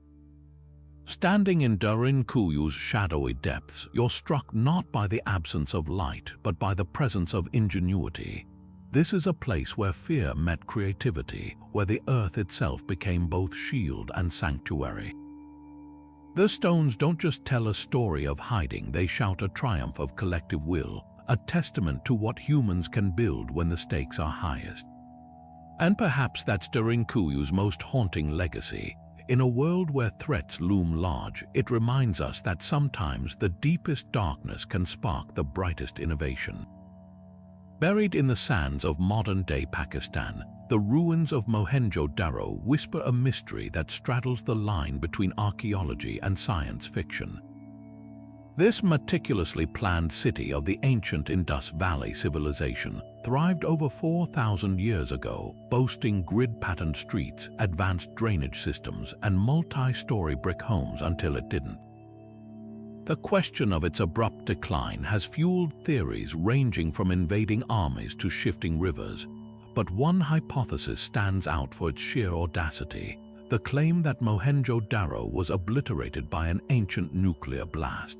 Standing in Derinkuyu's shadowy depths, you're struck not by the absence of light, but by the presence of ingenuity. This is a place where fear met creativity, where the earth itself became both shield and sanctuary. The stones don't just tell a story of hiding, they shout a triumph of collective will, a testament to what humans can build when the stakes are highest. And perhaps that's Derinkuyu's most haunting legacy. In a world where threats loom large, it reminds us that sometimes the deepest darkness can spark the brightest innovation. Buried in the sands of modern-day Pakistan, the ruins of Mohenjo-Daro whisper a mystery that straddles the line between archaeology and science fiction. This meticulously planned city of the ancient Indus Valley civilization thrived over 4,000 years ago, boasting grid-patterned streets, advanced drainage systems, and multi-story brick homes until it didn't. The question of its abrupt decline has fueled theories ranging from invading armies to shifting rivers, but one hypothesis stands out for its sheer audacity: the claim that Mohenjo-Daro was obliterated by an ancient nuclear blast.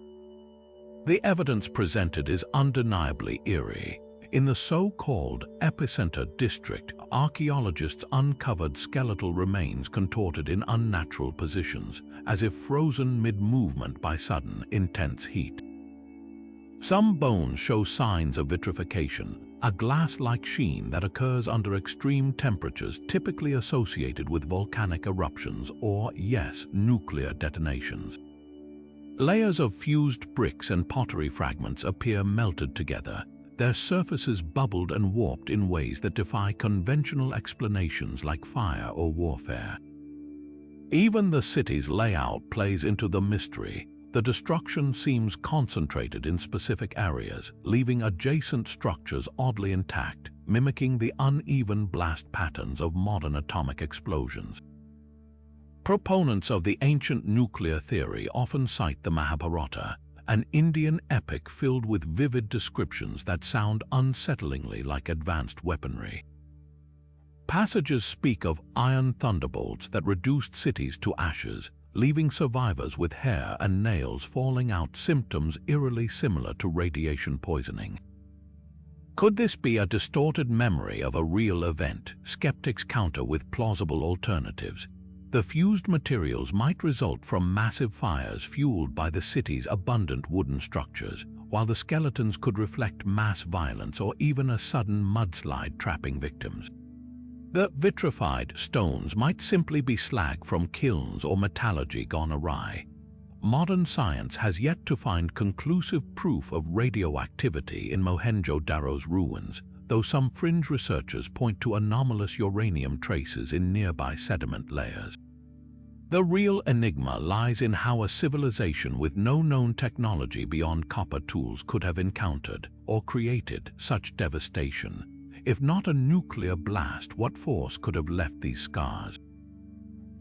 The evidence presented is undeniably eerie. In the so-called epicenter district, archaeologists uncovered skeletal remains contorted in unnatural positions, as if frozen mid-movement by sudden, intense heat. Some bones show signs of vitrification, a glass-like sheen that occurs under extreme temperatures typically associated with volcanic eruptions or, yes, nuclear detonations. Layers of fused bricks and pottery fragments appear melted together, their surfaces bubbled and warped in ways that defy conventional explanations like fire or warfare. Even the city's layout plays into the mystery. The destruction seems concentrated in specific areas, leaving adjacent structures oddly intact, mimicking the uneven blast patterns of modern atomic explosions. Proponents of the ancient nuclear theory often cite the Mahabharata, an Indian epic filled with vivid descriptions that sound unsettlingly like advanced weaponry. Passages speak of iron thunderbolts that reduced cities to ashes, leaving survivors with hair and nails falling out, symptoms eerily similar to radiation poisoning. Could this be a distorted memory of a real event? Skeptics counter with plausible alternatives. The fused materials might result from massive fires fueled by the city's abundant wooden structures, while the skeletons could reflect mass violence or even a sudden mudslide trapping victims. The vitrified stones might simply be slag from kilns or metallurgy gone awry. Modern science has yet to find conclusive proof of radioactivity in Mohenjo-Daro's ruins, though some fringe researchers point to anomalous uranium traces in nearby sediment layers. The real enigma lies in how a civilization with no known technology beyond copper tools could have encountered or created such devastation. If not a nuclear blast, what force could have left these scars?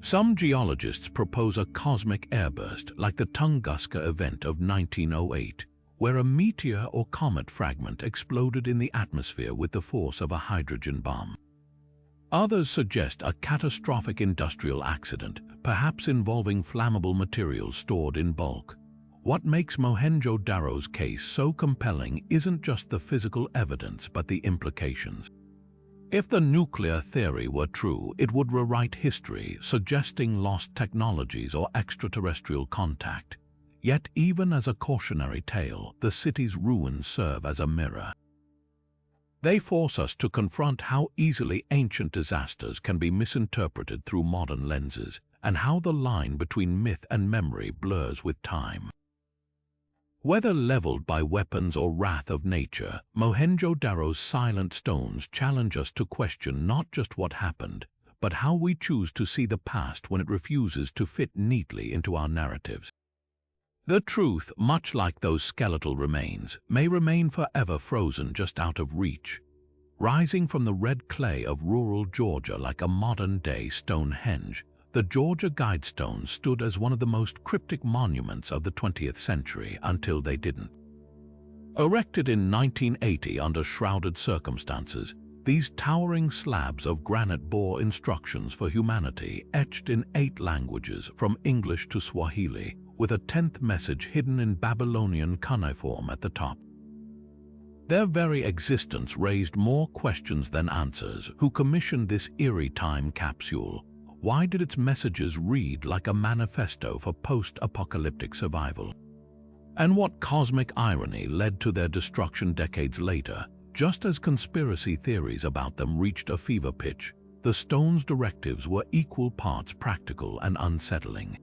Some geologists propose a cosmic airburst like the Tunguska event of 1908, where a meteor or comet fragment exploded in the atmosphere with the force of a hydrogen bomb. Others suggest a catastrophic industrial accident, perhaps involving flammable materials stored in bulk. What makes Mohenjo-Daro's case so compelling isn't just the physical evidence but the implications. If the nuclear theory were true, it would rewrite history, suggesting lost technologies or extraterrestrial contact. Yet even as a cautionary tale, the city's ruins serve as a mirror. They force us to confront how easily ancient disasters can be misinterpreted through modern lenses, and how the line between myth and memory blurs with time. Whether leveled by weapons or wrath of nature, Mohenjo-Daro's silent stones challenge us to question not just what happened, but how we choose to see the past when it refuses to fit neatly into our narratives. The truth, much like those skeletal remains, may remain forever frozen just out of reach. Rising from the red clay of rural Georgia like a modern-day Stonehenge, the Georgia Guidestones stood as one of the most cryptic monuments of the 20th century until they didn't. Erected in 1980 under shrouded circumstances, these towering slabs of granite bore instructions for humanity etched in 8 languages from English to Swahili, with a 10th message hidden in Babylonian cuneiform at the top. Their very existence raised more questions than answers. Who commissioned this eerie time capsule? Why did its messages read like a manifesto for post-apocalyptic survival? And what cosmic irony led to their destruction decades later? Just as conspiracy theories about them reached a fever pitch, the stone's directives were equal parts practical and unsettling.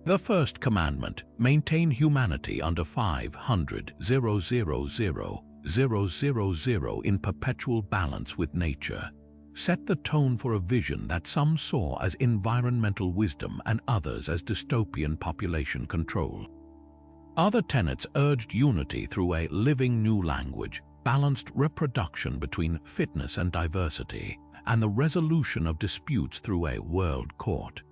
The first commandment, maintain humanity under 500,000,000 in perpetual balance with nature, set the tone for a vision that some saw as environmental wisdom and others as dystopian population control. Other tenets urged unity through a living new language, balanced reproduction between fitness and diversity, and the resolution of disputes through a world court.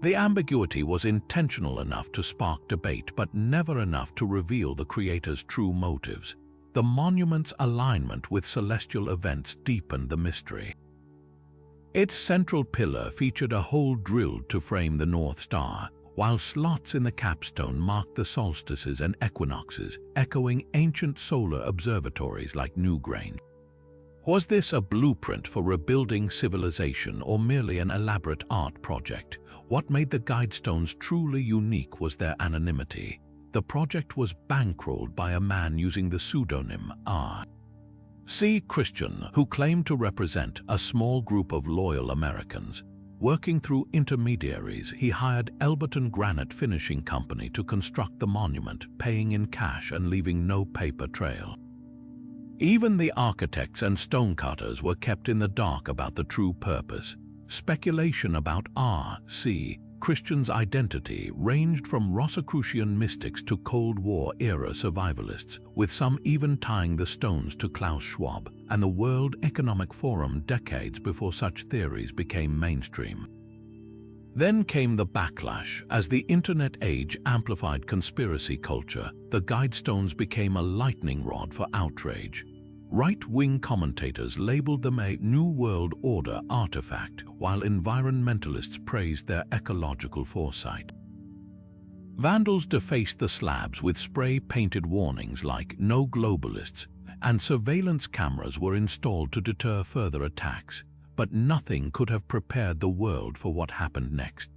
The ambiguity was intentional enough to spark debate, but never enough to reveal the creator's true motives. The monument's alignment with celestial events deepened the mystery. Its central pillar featured a hole drilled to frame the North Star, while slots in the capstone marked the solstices and equinoxes, echoing ancient solar observatories like Newgrange. Was this a blueprint for rebuilding civilization or merely an elaborate art project? What made the Guidestones truly unique was their anonymity. The project was bankrolled by a man using the pseudonym R.C. Christian, who claimed to represent a small group of loyal Americans. Working through intermediaries, he hired Elberton Granite Finishing Company to construct the monument, paying in cash and leaving no paper trail. Even the architects and stonecutters were kept in the dark about the true purpose. Speculation about R.C. Christian's identity ranged from Rosicrucian mystics to Cold War-era survivalists, with some even tying the stones to Klaus Schwab and the World Economic Forum decades before such theories became mainstream. Then came the backlash. As the internet age amplified conspiracy culture, the Guidestones became a lightning rod for outrage. Right-wing commentators labeled them a New World Order artifact, while environmentalists praised their ecological foresight. Vandals defaced the slabs with spray-painted warnings like "No Globalists," and surveillance cameras were installed to deter further attacks, but nothing could have prepared the world for what happened next.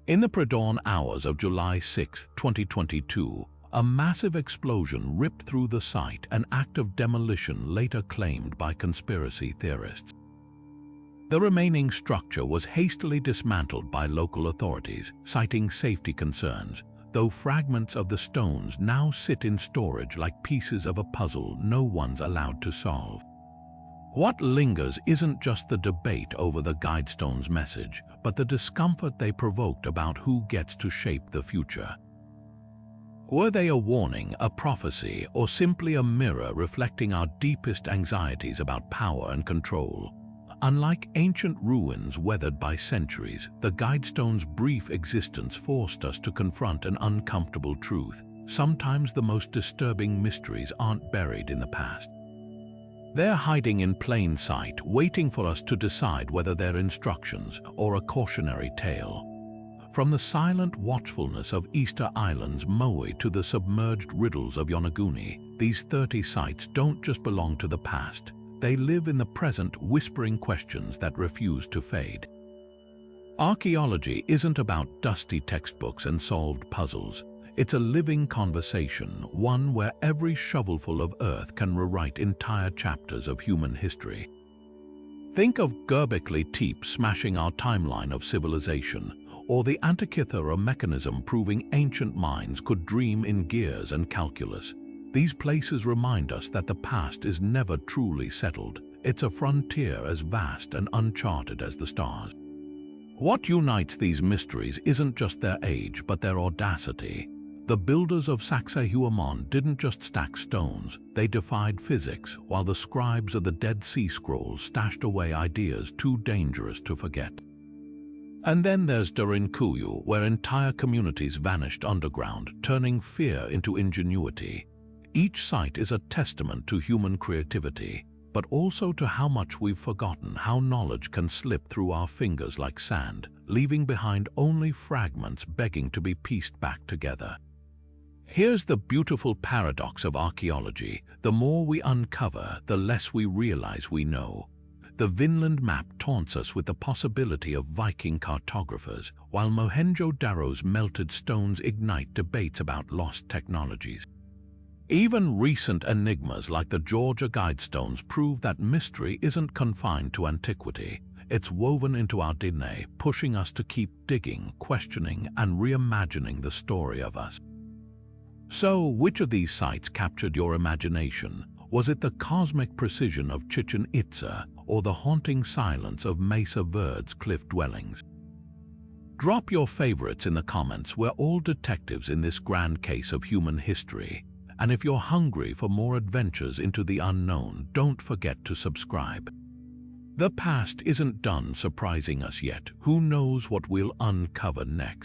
In the pre-dawn hours of July 6, 2022, a massive explosion ripped through the site, an act of demolition later claimed by conspiracy theorists. The remaining structure was hastily dismantled by local authorities, citing safety concerns, though fragments of the stones now sit in storage like pieces of a puzzle no one's allowed to solve. What lingers isn't just the debate over the Guidestone's message, but the discomfort they provoked about who gets to shape the future. Were they a warning, a prophecy, or simply a mirror reflecting our deepest anxieties about power and control? Unlike ancient ruins weathered by centuries, the Guidestone's brief existence forced us to confront an uncomfortable truth. Sometimes the most disturbing mysteries aren't buried in the past. They're hiding in plain sight, waiting for us to decide whether they're instructions or a cautionary tale. From the silent watchfulness of Easter Island's Moai to the submerged riddles of Yonaguni, these 30 sites don't just belong to the past. They live in the present, whispering questions that refuse to fade. Archaeology isn't about dusty textbooks and solved puzzles. It's a living conversation, one where every shovelful of earth can rewrite entire chapters of human history. Think of Göbekli Tepe smashing our timeline of civilization, or the Antikythera Mechanism proving ancient minds could dream in gears and calculus. These places remind us that the past is never truly settled. It's a frontier as vast and uncharted as the stars. What unites these mysteries isn't just their age, but their audacity. The builders of Sacsayhuaman didn't just stack stones, they defied physics, while the scribes of the Dead Sea Scrolls stashed away ideas too dangerous to forget. And then there's Derinkuyu, where entire communities vanished underground, turning fear into ingenuity. Each site is a testament to human creativity, but also to how much we've forgotten, how knowledge can slip through our fingers like sand, leaving behind only fragments begging to be pieced back together. Here's the beautiful paradox of archaeology. The more we uncover, the less we realize we know. The Vinland Map taunts us with the possibility of Viking cartographers, while Mohenjo-Daro's melted stones ignite debates about lost technologies. Even recent enigmas like the Georgia Guidestones prove that mystery isn't confined to antiquity. It's woven into our DNA, pushing us to keep digging, questioning, and reimagining the story of us. So, which of these sites captured your imagination? Was it the cosmic precision of Chichen Itza or the haunting silence of Mesa Verde's cliff dwellings? Drop your favorites in the comments. We're all detectives in this grand case of human history. And if you're hungry for more adventures into the unknown, don't forget to subscribe. The past isn't done surprising us yet. Who knows what we'll uncover next?